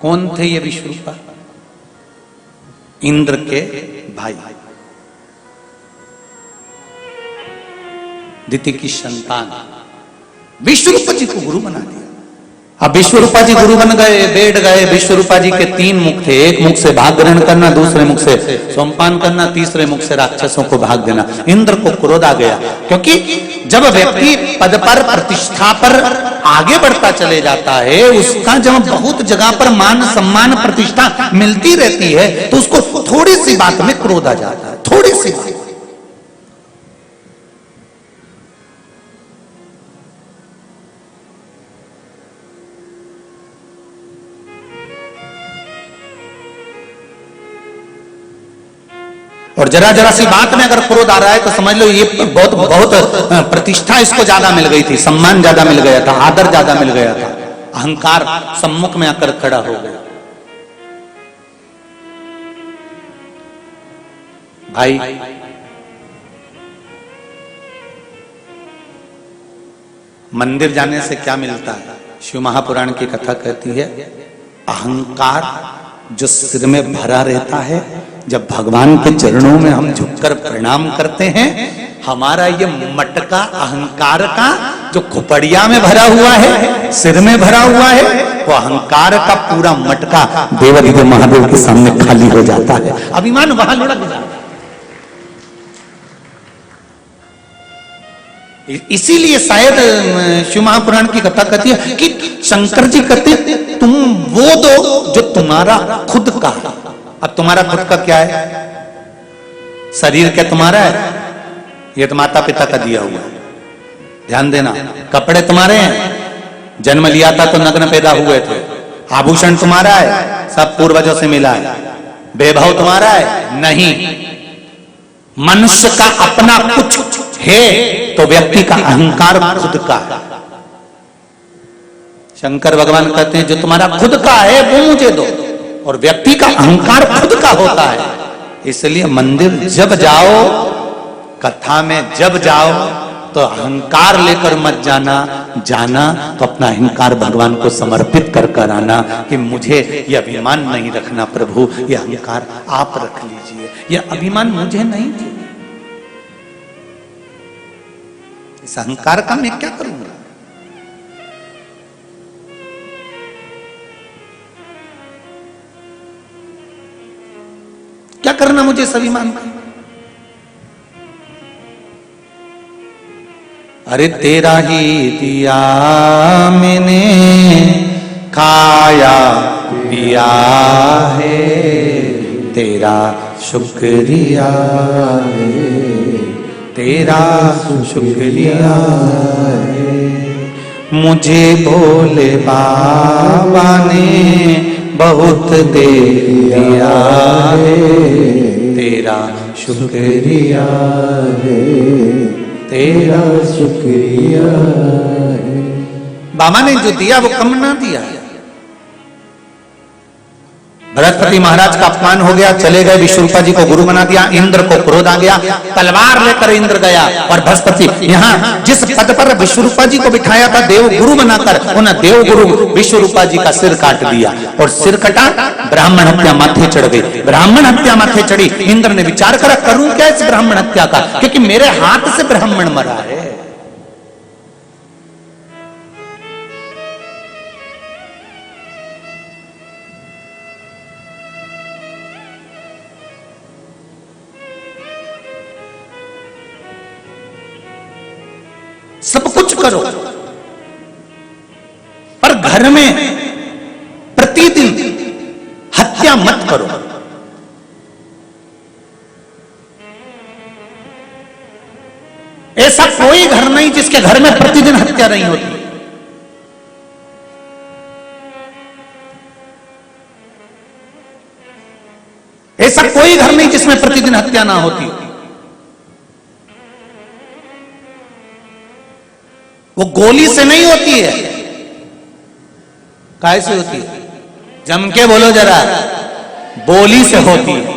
कौन थे ये विश्वरूपा? इंद्र के भाई, दिति की संतान, विश्वरूपा जी को गुरु बना दिया। अब विश्वरूपा जी गुरु बन गए, बैठ गए। विश्वरूपा जी के 3 मुख थे, एक मुख से भाग ग्रहण करना, दूसरे मुख से सोमपान करना, तीसरे मुख से राक्षसों को भाग देना। इंद्र को क्रोध आ गया, क्योंकि जब व्यक्ति पद पर, प्रतिष्ठा पर आगे बढ़ता चले जाता है, उसका जब बहुत जगह पर मान सम्मान प्रतिष्ठा मिलती रहती है, तो उसको थोड़ी सी बात में क्रोध आ जाता है, थोड़ी सी बात। और जरा जरा सी बात में अगर क्रोध आ रहा है तो समझ लो ये बहुत प्रतिष्ठा इसको ज्यादा मिल गई थी, सम्मान ज्यादा मिल गया था, आदर ज्यादा मिल गया था, अहंकार सम्मुख में आकर खड़ा हो गया। भाई मंदिर जाने से क्या मिलता है? शिव महापुराण की कथा कहती है, अहंकार जो सिर में भरा रहता है, जब भगवान के चरणों में हम झुककर प्रणाम करते हैं, हमारा ये मटका अहंकार का जो खोपड़िया में भरा हुआ है, सिर में भरा हुआ है, वो अहंकार का पूरा मटका देवाधिदेव महादेव के सामने खाली हो जाता है, अभिमान वहां लुढ़क जाता है। इसीलिए शायद शिव महापुराण की कथा कहती है कि शंकर जी कहते तुम वो दो जो तुम्हारा खुद का। अब तुम्हारा खुद का क्या है? शरीर क्या तुम्हारा है? ये तो माता पिता का दिया हुआ है, ध्यान देना। कपड़े तुम्हारे हैं, जन्म लिया था तो नग्न पैदा हुए थे। आभूषण तुम्हारा है, सब पूर्वजों से मिला है। वैभव तुम्हारा है? नहीं। मनुष्य का अपना कुछ है तो व्यक्ति का अहंकार खुद का है। शंकर भगवान कहते हैं जो तुम्हारा खुद का है वो मुझे दो, और व्यक्ति का अहंकार खुद का होता है। इसलिए मंदिर जब जाओ, कथा में जब जाओ तो अहंकार लेकर मत जाना, जाना तो अपना अहंकार भगवान को समर्पित कर कर आना कि मुझे यह अभिमान नहीं रखना प्रभु, यह अहंकार आप रख लीजिए, यह अभिमान मुझे नहीं चाहिए। इस अहंकार का मैं क्या करूंगा? क्या करना मुझे इस अभिमान का? अरे तेरा ही दिया मैंने, खाया पिया है, तेरा शुक्रिया है, तेरा शुक्रिया है। मुझे भोले बाबा ने बहुत दे दिया है, तेरा शुक्रिया है, तेरा शुक्रिया है। बाबा ने जो दिया वो कम ना दिया है। बृहस्पति महाराज का अपमान हो गया, चले गए, विश्वरूपा जी को गुरु बना दिया। इंद्र को क्रोध आ गया, तलवार लेकर इंद्र गया और बृहस्पति यहाँ जिस पद पर विश्वरूपा जी को बिठाया था देव गुरु बनाकर, उन देव गुरु विश्वरूपा जी का सिर काट दिया। और सिर कटा, ब्राह्मण हत्या माथे चढ़ गई। ब्राह्मण हत्या माथे चढ़ी। इंद्र ने विचार करा करूं क्या इस ब्राह्मण हत्या का, क्योंकि मेरे हाथ से ब्राह्मण मरा है। सब कुछ करो पर घर में प्रतिदिन हत्या मत करो। ऐसा कोई घर नहीं जिसके घर में प्रतिदिन हत्या नहीं होती। ऐसा कोई घर नहीं जिसमें प्रतिदिन हत्या ना होती। वो गोली से नहीं होती है, कैसे होती है? जम के बोलो जरा, बोली से होती है।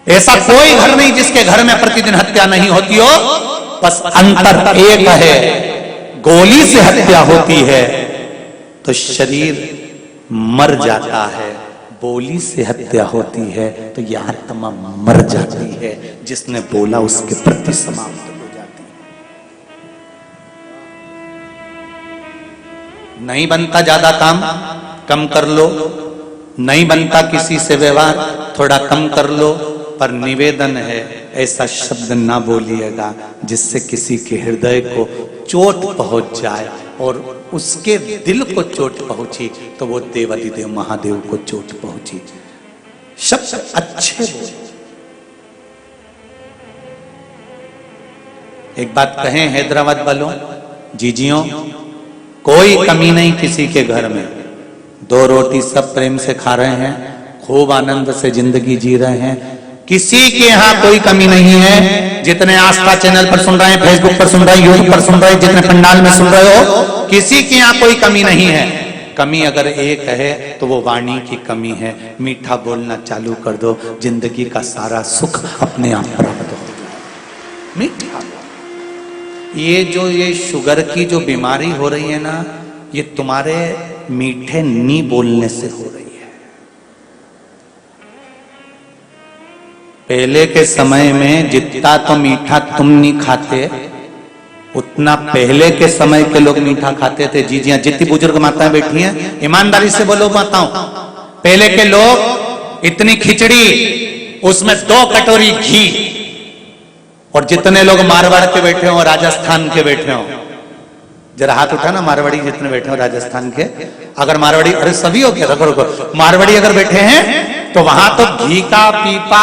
ऐसा कोई घर नहीं जिसके घर में प्रतिदिन हत्या नहीं होती हो। बस अंतर एक है, गोली से हत्या होती है तो शरीर मर जाता है, बोली से हत्या होती है तो यह आत्मा मर जाती है। जिसने बोला उसके प्रति समाप्त हो जाती है। नहीं बनता ज्यादा काम, कम कर लो। नहीं बनता किसी से व्यवहार, थोड़ा कम कर लो। पर निवेदन है, ऐसा शब्द ना बोलिएगा जिससे किसी के हृदय को चोट पहुंच जाए, और उसके दिल को चोट पहुंची तो वो देवाधिदेव महादेव को चोट पहुंची। शब्द अच्छे बोलो। एक बात कहें हैदराबाद वालों, जीजियों, कोई कमी नहीं किसी के घर में। 2 रोटी सब प्रेम से खा रहे हैं, खूब आनंद से जिंदगी जी रहे हैं। किसी के यहाँ कोई कमी नहीं है। जितने आस्था चैनल पर सुन रहे हैं, फेसबुक पर सुन रहे हैं, यूट्यूब पर सुन रहे हैं, जितने पंडाल में सुन रहे हो, किसी के यहाँ कोई कमी नहीं है। कमी अगर एक है तो वो वाणी की कमी है। मीठा बोलना चालू कर दो, जिंदगी का सारा सुख अपने आप प्राप्त हो जाए। मीठा। ये शुगर की जो बीमारी हो रही है ना, ये तुम्हारे मीठे नी बोलने से हो रही है। पहले के समय में जितना तो मीठा तुम नहीं खाते, उतना पहले के समय के लोग मीठा खाते थे। जी हाँ, जितनी बुजुर्ग माताएं बैठी हैं, ईमानदारी से बोलो माताओं, पहले के लोग इतनी खिचड़ी, उसमें 2 कटोरी घी और जितने लोग मारवाड़ के बैठे हो, राजस्थान के बैठे हो, जरा हाथ उठा ना, मारवाड़ी जितने बैठे हो राजस्थान के, अगर मारवाड़ी, अरे सभी हो क्या, रुको, मारवाड़ी अगर बैठे हैं तो वहां तो घी का पीपा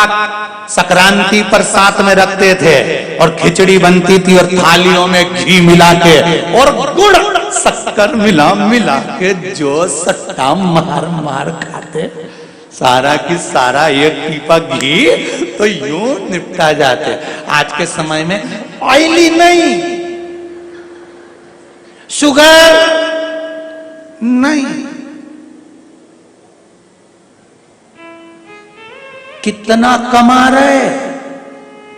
संक्रांति पर साथ में रखते थे और खिचड़ी बनती थी और थालियों में घी मिला के और गुड़ शक्कर मिला मिला के जो सट्टा मार मार खाते, सारा की सारा एक पीपा घी तो यूं निपटा जाते। आज के समय में ऑयली नहीं, शुगर नहीं, कितना कमा रहे,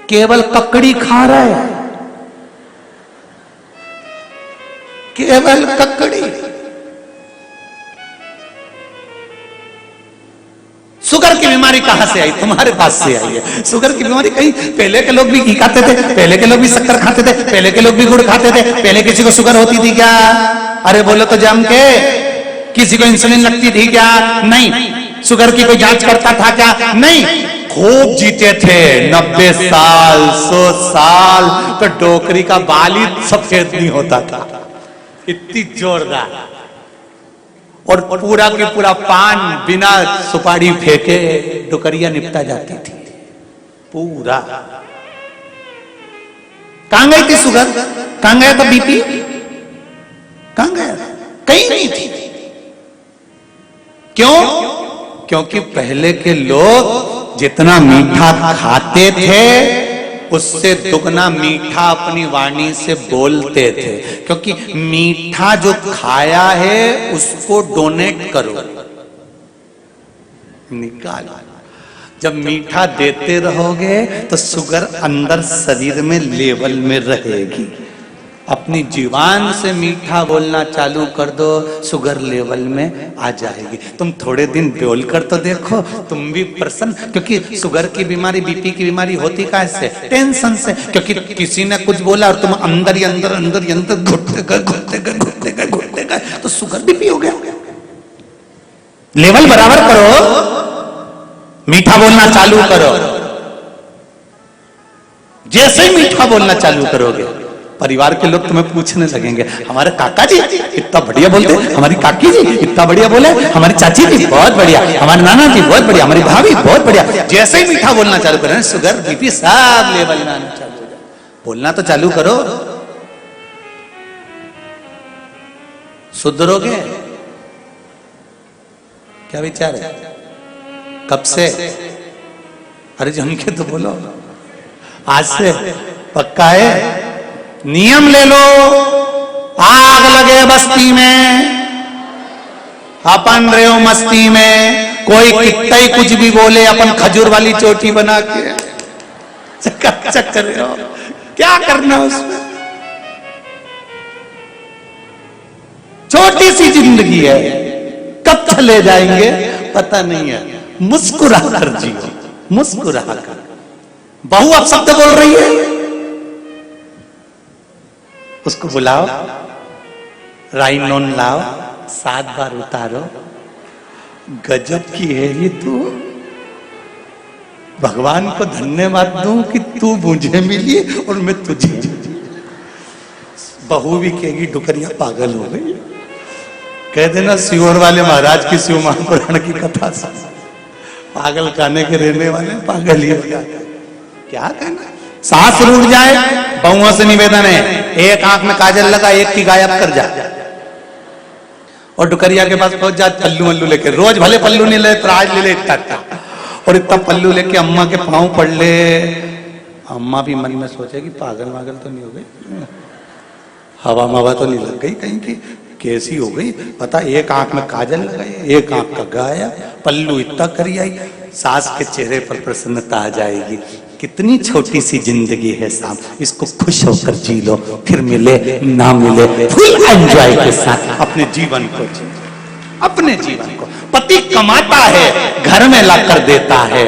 केवल ककड़ी खा रहे, केवल ककड़ी। शुगर की बीमारी कहां से आई? तुम्हारे पास से आई है शुगर की बीमारी। कहीं पहले के लोग भी घी खाते थे, पहले के लोग भी शक्कर खाते थे, पहले के लोग भी गुड़ खाते थे, पहले किसी को शुगर होती थी क्या? अरे बोलो तो जम के। किसी को इंसुलिन लगती थी क्या? नहीं। शुगर की कोई जांच करता था क्या? नहीं। खूब जीते थे 90 साल 100 साल, तो डोकरी का बाल ही सफेद नहीं होता था, इतनी जोरदार। और पूरा की पूरा पान बिना सुपारी फेंके डुकरिया निपटा जाती थी पूरा। कहां गई थी शुगर? कहां गया था बीपी? कहां गया? कहीं नहीं थी। क्यों? क्योंकि पहले के लोग जितना मीठा खाते थे उससे दुगना मीठा अपनी वाणी से बोलते थे। क्योंकि मीठा जो खाया है उसको डोनेट करो, निकालो। जब मीठा देते रहोगे तो शुगर अंदर शरीर में लेवल में रहेगी। अपनी जुबान से मीठा बोलना चालू कर दो, शुगर लेवल में आ जाएगी। तुम थोड़े दिन बोल कर तो देखो, तुम भी प्रसन्न। क्योंकि शुगर की बीमारी, बीपी की बीमारी होती कैसे? टेंशन से। क्योंकि किसी ने कुछ बोला और तुम अंदर ही अंदर अंदर ही अंदर घुटते गए घुटते गए घुटते गए घुटते गए, तो शुगर बीपी हो गया। लेवल बराबर करो, मीठा बोलना चालू करो। जैसे ही मीठा बोलना चालू करोगे परिवार के लोग तुम्हें पूछने लगेंगे, हमारे काका जी इतना बढ़िया बोलते, हमारी काकी जी इतना बढ़िया बोले, हमारी चाची जी बहुत बढ़िया, हमारे नाना जी बहुत बढ़िया, हमारी भाभी बहुत बढ़िया। जैसे ही मीठा बोलना चालू करें, शुगर बीपी सब लेवल में आना चालू हो जाए। बोलना तो चालू करो, सुधरोगे। क्या विचार है? कब से? अरे जम के तो बोलो, आज से पक्का है। नियम ले लो, आग लगे बस्ती में, अपन रहे हो मस्ती में। कोई कितना ही कुछ भी बोले, अपन खजूर वाली चोटी बना के चक कर रहे हो, क्या करना उसमें? छोटी सी जिंदगी है, कब चले जाएंगे पता नहीं है। मुस्कुरा कर जियो, मुस्कुरा कर। बहू अब शब्द बोल रही है, उसको बुलाओ, राइनोन लाओ, 7 बार उतारो। गजब की है ये तू। भगवान को धन्यवाद दूं कि तू मुझे मिली और मैं तुझे। बहू भी कहेगी डुकरिया पागल हो गई। कह देना सीहोर वाले महाराज की शिव महापुराण की कथा से, पागल खाने के रहने वाले पागल ही हो जाते। क्या कहना? सांस रूठ जाए, बहुओं से निवेदन है, एक आंख में काजल लगा, एक की गायब कर जा। और डुकरिया के पास पहुंच जा पल्लू वल्लू लेके। रोज भले पल्लू नहीं ले तो आज ले ले इतना, और इतना पल्लू लेके अम्मा के पांव पड़ ले। अम्मा भी मन में सोचेगी पागल वागल तो नहीं हो गई, हवा मवा तो नहीं लग गई कहीं की, कैसी हो गई पता। एक आंख में काजल लगाई, एक आंख का गाया, पल्लू इतना करी आई। सास के चेहरे पर प्रसन्नता आ जाएगी। कितनी छोटी सी जिंदगी है साहब, इसको खुश होकर जी लो, फिर मिले ना मिले फुल एंजॉय के साथ अपने जीवन को जी, अपने जीवन को। पति कमाता है, घर में लाकर देता है,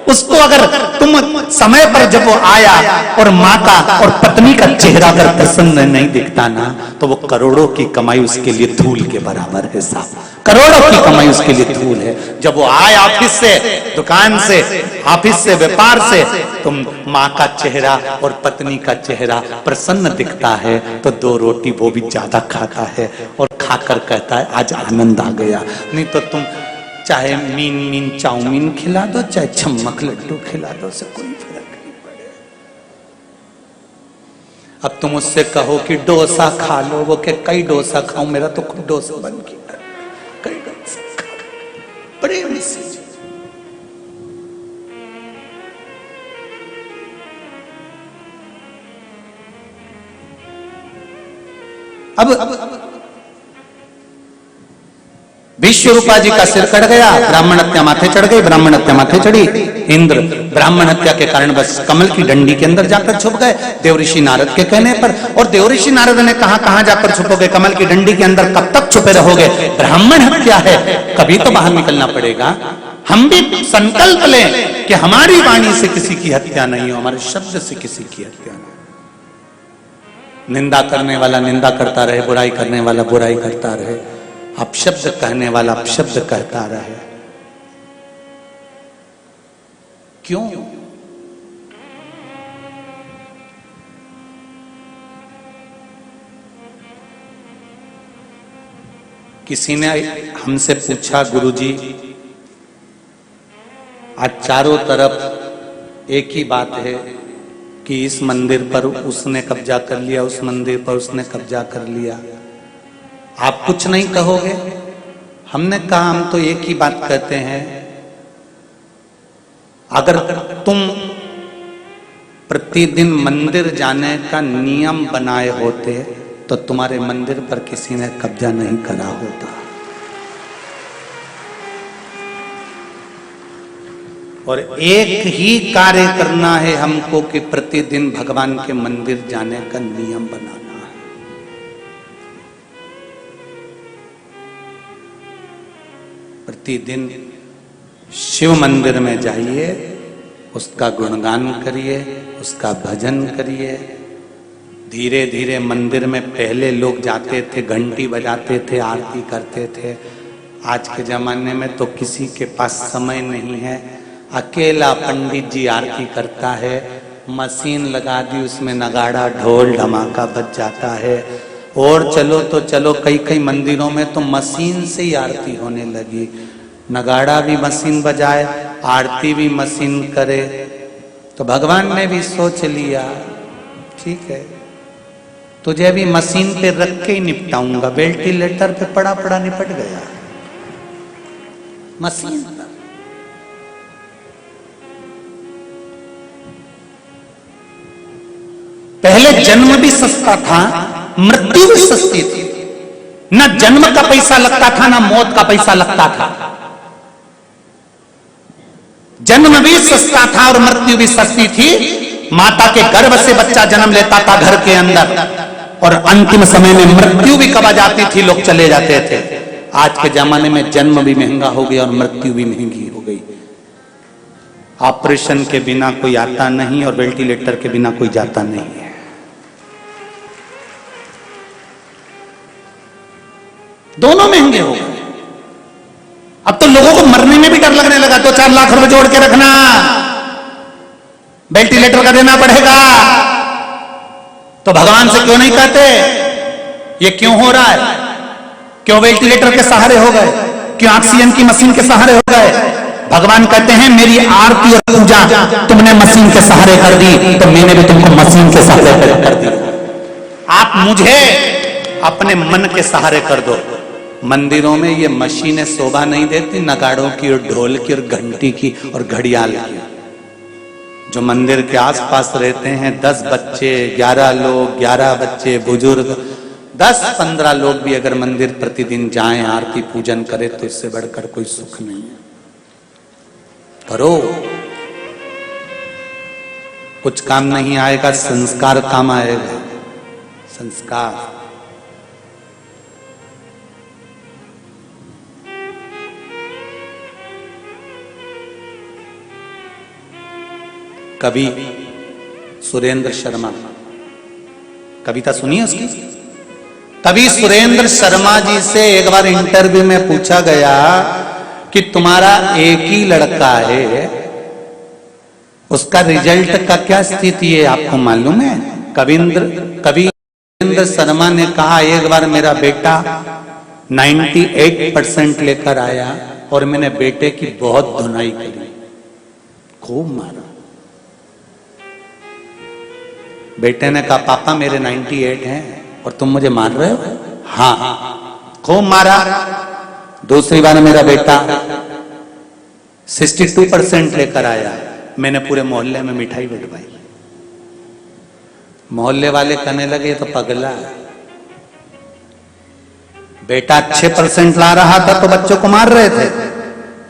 उसको अगर तुम समय पर जब वो आया और माता और पत्नी का चेहरा अगर प्रसन्न नहीं दिखता ना, तो वो करोड़ों की कमाई उसके लिए धूल के बराबर है साहब। करोड़ों की कमाई उसके लिए धूल है। जब वो आए ऑफिस से, दुकान से, ऑफिस से, व्यापार से, तो माँ का चेहरा और पत्नी का चेहरा प्रसन्न दिखता है, तो 2 रोटी वो भी ज्यादा खाता है और खाकर कहता है आज आनंद आ गया। नहीं तो तुम चाहे मीन चाउमीन खिला दो, चाहे छम्मक लड्डू खिला दो, से कोई फर्क नहीं पड़े। अब तुम उससे कहो कि डोसा खा लो, वो के कई डोसा खाऊं, मेरा तो खुद डोसा बन गया, कई डोसा खा प्रेम से। अब विश्वरूपा जी का सिर कट गया, ब्राह्मण हत्या माथे चढ़ गई, ब्राह्मण हत्या माथे चढ़ी। इंद्र ब्राह्मण हत्या के कारण बस कमल की डंडी के अंदर जाकर छुप गए देवऋषि नारद के कहने पर। और देवऋषि नारद ने कहा कहां जाकर छुपोगे, कमल की डंडी के अंदर कब तक छुपे रहोगे, ब्राह्मण हत्या है, कभी तो बाहर निकलना पड़ेगा। हम भी संकल्प लें कि हमारी वाणी से किसी की हत्या नहीं हो, हमारे शब्द से किसी की हत्या नहीं। निंदा करने वाला निंदा करता रहे, बुराई करने वाला बुराई करता रहे, अपशब्द कहने वाला अपशब्द कहता रहे। क्यों? किसी ने हमसे पूछा, गुरुजी आज चारों तरफ एक ही बात है कि इस मंदिर पर उसने कब्जा कर लिया, उस मंदिर पर उसने कब्जा कर लिया, आप कुछ नहीं कहोगे? हमने कहा हम तो एक ही बात कहते हैं, अगर तुम प्रतिदिन मंदिर जाने का नियम बनाए होते तो तुम्हारे मंदिर पर किसी ने कब्जा नहीं करा होता। और एक ही कार्य करना है हमको कि प्रतिदिन भगवान के मंदिर जाने का नियम बनाना है। प्रतिदिन शिव मंदिर में जाइए, उसका गुणगान करिए, उसका भजन करिए। धीरे धीरे मंदिर में पहले लोग जाते थे, घंटी बजाते थे, आरती करते थे। आज के जमाने में तो किसी के पास समय नहीं है, अकेला पंडित जी आरती करता है, मशीन लगा दी, उसमें नगाड़ा ढोल धमाका बज जाता है। और चलो तो चलो, कई कई मंदिरों में तो मशीन से ही आरती होने लगी, नगाड़ा भी मशीन बजाए, आरती भी मशीन करे। तो भगवान ने भी सोच लिया ठीक है, तुझे भी मशीन पे रख के ही निपटाऊंगा। वेंटिलेटर पे पड़ा पड़ा निपट गया, मशीन पर। पहले जन्म भी सस्ता था, मृत्यु भी सस्ती थी। ना जन्म का पैसा लगता था, ना मौत का पैसा लगता था। जन्म भी सस्ता था और मृत्यु भी सस्ती थी। माता के गर्भ से बच्चा जन्म लेता था घर के अंदर, और अंतिम समय में मृत्यु भी कब आ जाती थी, लोग चले जाते थे। आज के जमाने में जन्म भी महंगा हो गया और मृत्यु भी महंगी हो गई। ऑपरेशन के बिना कोई आता नहीं और वेंटिलेटर के बिना कोई जाता नहीं है। दोनों महंगे हो गए। अब तो लोगों को मरने में भी डर लगने लगा। 2-4 लाख रुपए जोड़ के रखना, वेंटिलेटर का देना पड़ेगा। तो भगवान से क्यों नहीं कहते ये क्यों हो रहा है? क्यों वेंटिलेटर के सहारे हो गए? क्यों ऑक्सीजन की मशीन के सहारे हो गए? भगवान कहते हैं मेरी आरती और पूजा तुमने मशीन के सहारे कर दी, तो मैंने भी तुमको मशीन के सहारे कर दी। आप मुझे अपने मन के सहारे कर दो। मंदिरों में ये मशीनें शोभा नहीं देती, नगाड़ों की और ढोल की और घंटी की और घड़ियाल की। जो मंदिर के आसपास रहते हैं 10 बच्चे, 11 लोग, 11 बच्चे, बुजुर्ग, 10-15 लोग भी अगर मंदिर प्रतिदिन जाएं, आरती पूजन करें, तो इससे बढ़कर कोई सुख नहीं है। करो, कुछ काम नहीं आएगा, संस्कार काम आएगा। संस्कार। कवि सुरेंद्र शर्मा, कविता सुनिए उसकी, तभी सुरेंद्र शर्मा जी से एक बार इंटरव्यू में पूछा गया कि तुम्हारा एक ही लड़का है, उसका रिजल्ट का क्या स्थिति है आपको मालूम है? कविंद्र शर्मा ने कहा एक बार मेरा बेटा 98% लेकर आया और मैंने बेटे की बहुत धुनाई करी, खूब मारा। बेटे ने कहा पापा मेरे 98 हैं और तुम मुझे मार रहे हो? हाँ, खूब मारा। दूसरी बार मेरा बेटा 62% लेकर आया, मैंने पूरे मोहल्ले में मिठाई बंटवाई। मोहल्ले वाले कहने लगे तो पगला है, बेटा अच्छे परसेंट ला रहा था तो बच्चों को मार रहे थे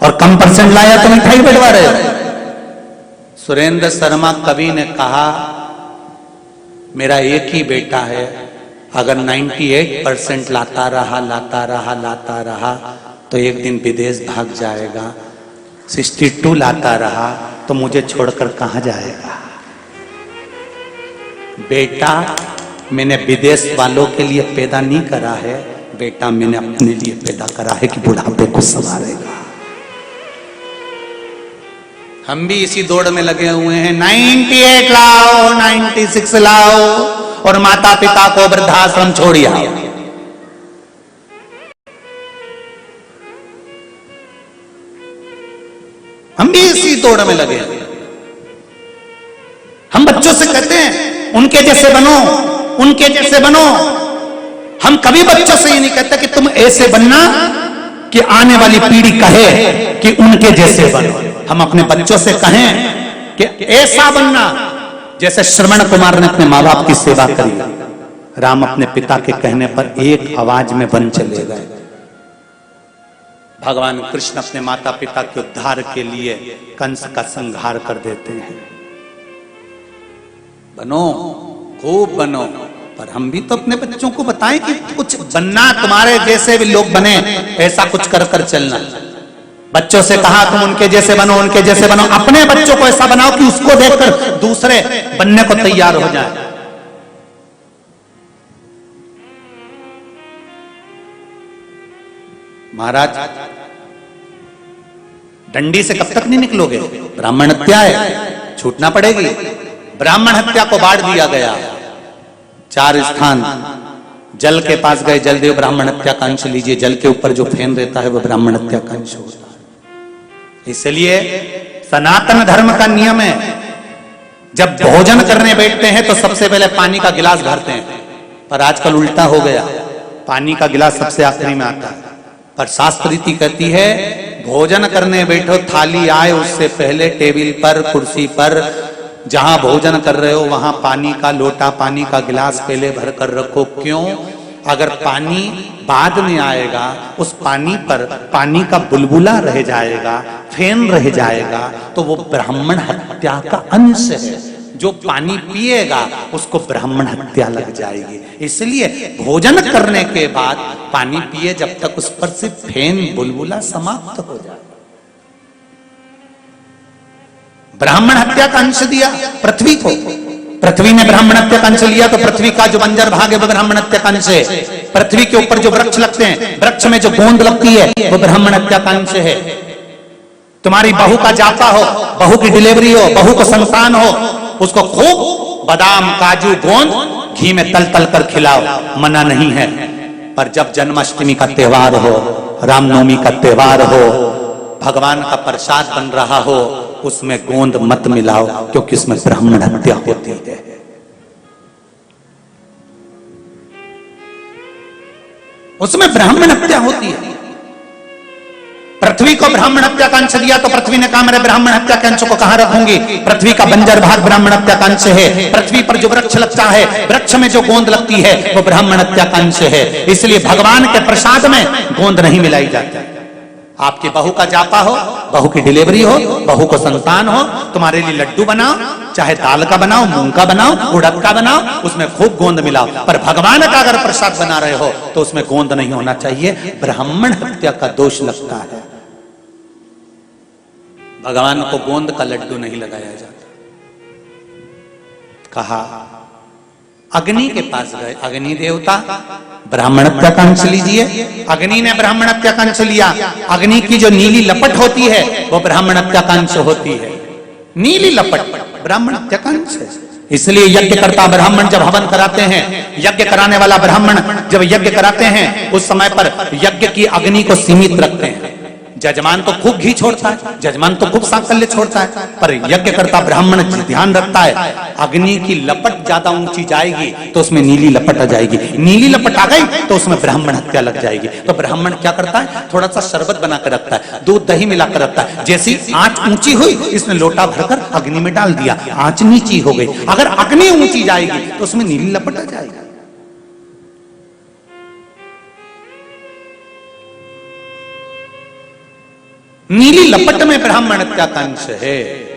और कम परसेंट लाया तो मिठाई बंटवा रहे थे। सुरेंद्र शर्मा कवि ने कहा मेरा एक ही बेटा है, अगर 98% लाता रहा तो एक दिन विदेश भाग जाएगा, 62 लाता रहा तो मुझे छोड़कर कहां जाएगा। बेटा मैंने विदेश वालों के लिए पैदा नहीं करा है, बेटा मैंने अपने लिए पैदा करा है कि बुढ़ापे को संवारेगा। हम भी इसी दौड़ में लगे हुए हैं, 98 लाओ, 96 लाओ और माता पिता को वृद्धाश्रम छोड़िए। हम भी इसी दौड़ में लगे हैं। हम बच्चों से कहते हैं उनके जैसे बनो, उनके जैसे बनो। हम कभी बच्चों से ये नहीं कहते कि तुम ऐसे बनना कि आने वाली पीढ़ी कहे कि उनके जैसे बनो। हम अपने बच्चों से कहें कि ऐसा बनना जैसे श्रवण कुमार ने अपने माँ बाप की सेवा करी। राम अपने पिता के कहने पर एक आवाज में वन चले गए। भगवान कृष्ण अपने माता पिता के उद्धार के लिए कंस का संहार कर देते हैं। बनो, खूब बनो। पर हम भी तो अपने बच्चों को बताएं कि कुछ बनना, तुम्हारे जैसे भी लोग बने, ऐसा कुछ कर कर चलना। बच्चों से कहा तुम उनके जैसे बनो, उनके जैसे बनो। अपने बच्चों को ऐसा बनाओ कि उसको देखकर दूसरे बनने को तैयार हो जाए। महाराज डंडी से कब तक नहीं निकलोगे? ब्राह्मण हत्या है, छूटना पड़ेगी। ब्राह्मण हत्या को बांट दिया गया। 4 स्थान जल के पास गए, जलदेव ब्राह्मण हत्या का अंश लीजिए। जल के ऊपर जो फेन रहता है वो ब्राह्मण हत्या का अंश होता है। इसलिए सनातन धर्म का नियम है, जब भोजन करने बैठते हैं तो सबसे पहले पानी का गिलास भरते हैं। पर आजकल उल्टा हो गया, पानी का गिलास सबसे आखिरी में आता है। पर शास्त्र रीति कहती है भोजन करने बैठो, थाली आए उससे पहले टेबल पर, कुर्सी पर, जहां भोजन कर रहे हो वहां पानी का लोटा, पानी का गिलास पहले भर कर रखो। क्यों? अगर पानी बाद में आएगा, उस पानी पर पानी का बुलबुला रह जाएगा, फेन रह जाएगा, तो वो ब्राह्मण हत्या का अंश है। जो पानी पिएगा उसको ब्राह्मण हत्या लग जाएगी। इसलिए भोजन करने के बाद पानी पिए जब तक उस पर से फेन बुलबुला समाप्त हो जाए। ब्राह्मण हत्या का अंश दिया पृथ्वी को, पृथ्वी ने ब्राह्मण हत्या का अंश लिया तो पृथ्वी का जो बंजर भाग है वो ब्राह्मण हत्या का अंश है। पृथ्वी के ऊपर जो वृक्ष लगते हैं, वृक्ष में जो गोंद लगती है वो ब्राह्मण हत्या का अंश है। तुम्हारी बहू का जापा हो, बहू की डिलीवरी हो, बहू को संतान हो, उसको खूब बादाम, काजू, गोंद घी में तल तल कर खिलाओ, मना नहीं है। पर जब जन्माष्टमी का त्योहार हो, रामनवमी का त्योहार हो, भगवान का प्रसाद बन रहा हो, उसमें गोंद मत मिलाओ, क्योंकि इसमें ब्राह्मण हत्या होती है। उसमें ब्राह्मण हत्या होती है। पृथ्वी को ब्राह्मण हत्या का अंश दिया तो पृथ्वी ने कहा मेरे ब्राह्मण हत्या के अंश को कहां रखूंगी? पृथ्वी का बंजर भाग ब्राह्मण हत्या का अंश है। पृथ्वी पर जो वृक्ष लगता है, वृक्ष में जो गोंद लगती है वो ब्राह्मण हत्या का अंश है। इसलिए भगवान के प्रसाद में गोंद नहीं मिलाई जाती। आपकी बहू का जापा हो, बहू की डिलीवरी हो, बहू को संतान हो, तुम्हारे लिए लड्डू बनाओ, चाहे दाल का बनाओ, मूंग का बनाओ, उड़द का बनाओ, उसमें खूब गोंद मिलाओ। पर भगवान का अगर प्रसाद बना रहे हो तो उसमें गोंद नहीं होना चाहिए, ब्राह्मण हत्या का दोष लगता है। भगवान को गोंद का लड्डू नहीं लगाया जाता। कहा अग्नि के पास गए। अग्नि देवता ब्राह्मणत्या का अंश लीजिए। अग्नि ने ब्राह्मणत्या का अंश लिया। अग्नि की जो नीली लपट होती है वो ब्राह्मणत्या का अंश होती है। नीली लपट ब्राह्मणत्या का अंश है। इसलिए यज्ञ करता ब्राह्मण जब हवन कराते हैं, यज्ञ कराने वाला ब्राह्मण जब यज्ञ कराते हैं, उस समय पर यज्ञ की अग्नि को सीमित रखते हैं। जजमान तो खूब घी छोड़ता है, जजमान तो खूब सांकल्य छोड़ता है, पर यज्ञ करता ब्राह्मण ध्यान रखता है अग्नि की लपट ज्यादा ऊंची जाएगी तो उसमें नीली लपट आ जाएगी, नीली लपट आ गई तो उसमें ब्राह्मण हत्या लग जाएगी। तो ब्राह्मण क्या करता है, थोड़ा सा शरबत बनाकर रखता है, दूध दही मिलाकर रखता है। जैसी आंच ऊंची हुई इसने लोटा भरकर अग्नि में डाल दिया, आंच नीची हो गई। अगर अग्नि ऊंची जाएगी तो उसमें नीली लपट आ जाएगी। नीली लपट में ब्राह्मण हत्या का अंश है।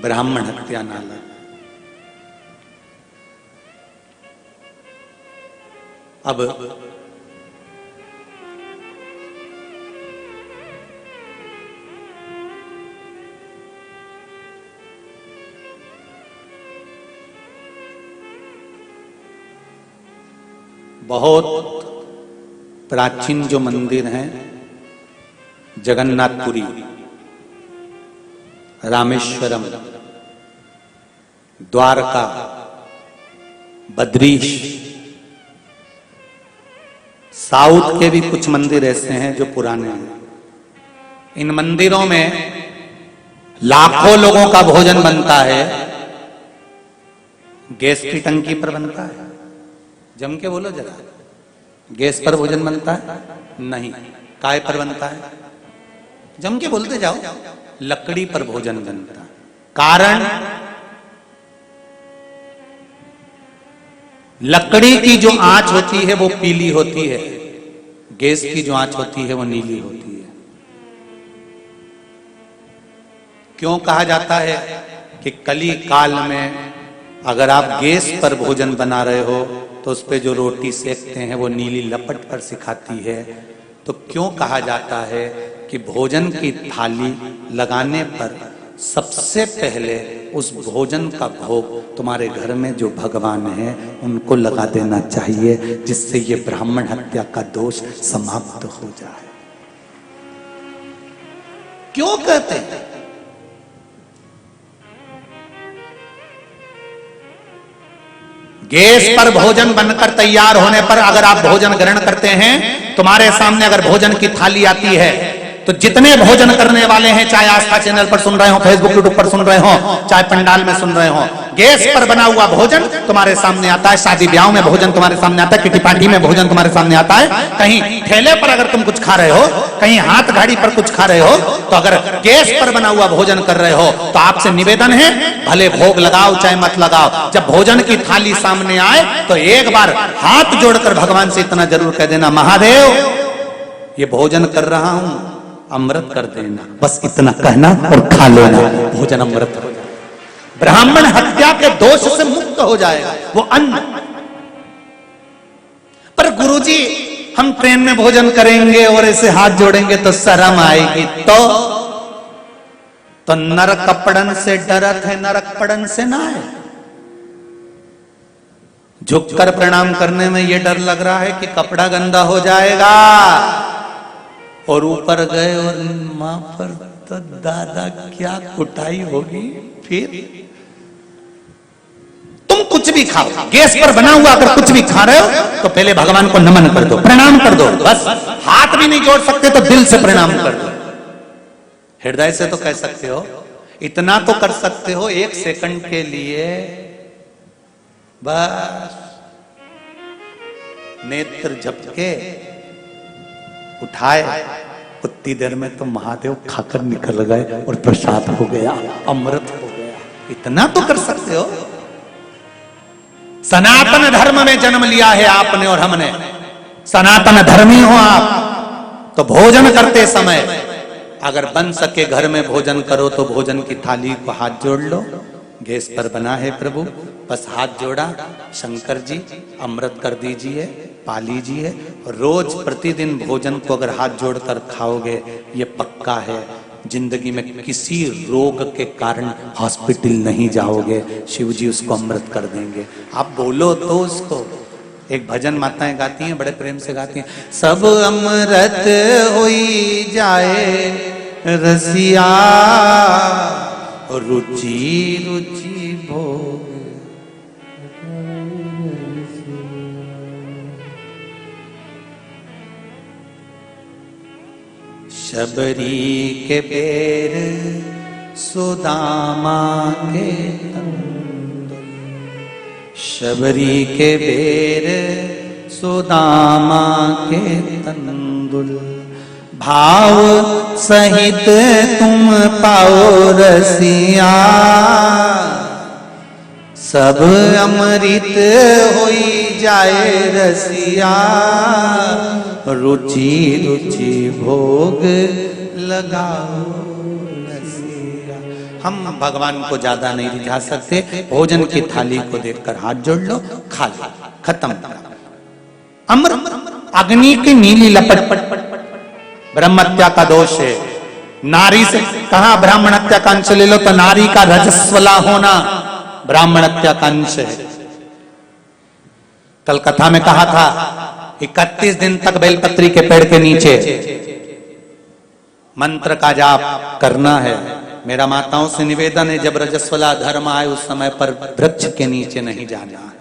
ब्राह्मण हत्या नाला। अब बहुत प्राचीन जो मंदिर हैं, जगन्नाथपुरी, रामेश्वरम, द्वारका, बद्रीश, साउथ के भी कुछ मंदिर ऐसे हैं जो पुराने हैं। इन मंदिरों में लाखों लोगों का भोजन बनता है, गैस की टंकी पर बनता है। जम के बोलो जरा, गैस पर भोजन बनता है? नहीं। काय पर बनता है? जम के बोलते जाओ, लकड़ी पर भोजन बनता है। कारण, लकड़ी की जो आंच होती है वो पीली होती है, गैस की जो आंच होती है वो नीली होती है। क्यों कहा जाता है कि कली काल में अगर आप गैस पर भोजन बना रहे हो तो उस पे जो रोटी सेकते हैं वो नीली लपट पर सिखाती है। तो क्यों कहा जाता है कि भोजन की थाली लगाने पर सबसे पहले उस भोजन का भोग तुम्हारे घर में जो भगवान है उनको लगा देना चाहिए, जिससे ये ब्राह्मण हत्या का दोष समाप्त हो जाए। क्यों कहते हैं? गैस पर भोजन बनकर तैयार होने पर अगर आप भोजन ग्रहण करते हैं, तुम्हारे सामने अगर भोजन की थाली आती है तो जितने भोजन करने वाले हैं, चाहे आस्था चैनल पर सुन रहे हो, फेसबुक यूट्यूब पर सुन रहे हो, चाहे पंडाल में सुन रहे हो, गैस पर बना हुआ भोजन तुम्हारे सामने आता है। शादी ब्याह में भोजन तुम्हारे सामने आता है, किटी पार्टी में भोजन तुम्हारे सामने आता है। कहीं ठेले पर अगर तुम कुछ खा रहे हो, कहीं हाथ गाड़ी पर कुछ खा रहे हो, तो अगर गैस पर बना हुआ भोजन कर रहे हो तो आपसे निवेदन है, भले भोग लगाओ चाहे मत लगाओ, जब भोजन की थाली सामने आए तो एक बार हाथ जोड़कर भगवान से इतना जरूर कह देना, महादेव ये भोजन कर रहा हूं, अमृत कर देना। बस इतना कहना और खा लेना, भोजन अमृत हो जाए, ब्राह्मण हत्या के दोष से मुक्त हो जाएगा वो अन्न। पर गुरुजी हम ट्रेन में भोजन करेंगे और ऐसे हाथ जोड़ेंगे तो शर्म आएगी। तो नरक कपड़न से डरत है, नरक पड़न से ना है। झुककर प्रणाम करने में ये डर लग रहा है कि कपड़ा गंदा हो जाएगा, और ऊपर गए और मां पर तो दादा क्या कुटाई होगी। फिर तुम कुछ भी खाओ, गैस पर बना हुआ अगर कुछ भी खा रहे हो तो पहले भगवान को नमन कर दो, प्रणाम कर दो। बस हाथ भी नहीं जोड़ सकते तो दिल से प्रणाम कर दो, हृदय से तो कह सकते हो, इतना तो कर सकते हो। 1 सेकंड के लिए बस नेत्र झपके उठाए, उतनी देर में तो महादेव खाकर निकल गए और प्रसाद हो गया, अमृत हो गया। इतना तो कर सकते हो। सनातन धर्म में जन्म लिया है आपने और हमने, सनातन धर्मी हो आप, तो भोजन करते समय अगर बन सके घर में भोजन करो तो भोजन की थाली को हाथ जोड़ लो, गैस पर बना है प्रभु, बस हाथ जोड़ा, शंकर जी अमृत कर दीजिए, पा लीजिए रोज प्रतिदिन भोजन को अगर हाथ जोड़कर खाओगे, ये पक्का है जिंदगी में किसी रोग के कारण हॉस्पिटल नहीं जाओगे, शिव जी उसको अमृत कर देंगे। आप बोलो तो उसको। एक भजन माताएं गाती हैं, बड़े प्रेम से गाती हैं, सब अमृत होई जाए रसिया, रुचि रुचि भोग। शबरी के पैर सुदामा के तंदुल, शबरी के पैर सुदामा के तंदुल, भाव सहित तुम पाओ रसिया, सब अमृत होई जाए रसिया, रुचि रुचि भोग लगाओ रसिया। हम भगवान को ज्यादा नहीं रिझा सकते, भोजन की थाली को देखकर हाथ जोड़ लो, खा लो, खत्म। अमृत अग्नि की नीली लपट, ब्रह्मत्या का दोष है। नारी से कहा ब्राह्मण हत्या का अंश ले लो, तो नारी का रजस्वला होना ब्राह्मण हत्या का अंश है। कल कथा में कहा था 31 दिन तक बेलपत्री के पेड़ के नीचे मंत्र का जाप करना है। मेरा माताओं से निवेदन है, जब रजस्वला धर्म आए उस समय पर वृक्ष के नीचे नहीं जाना है।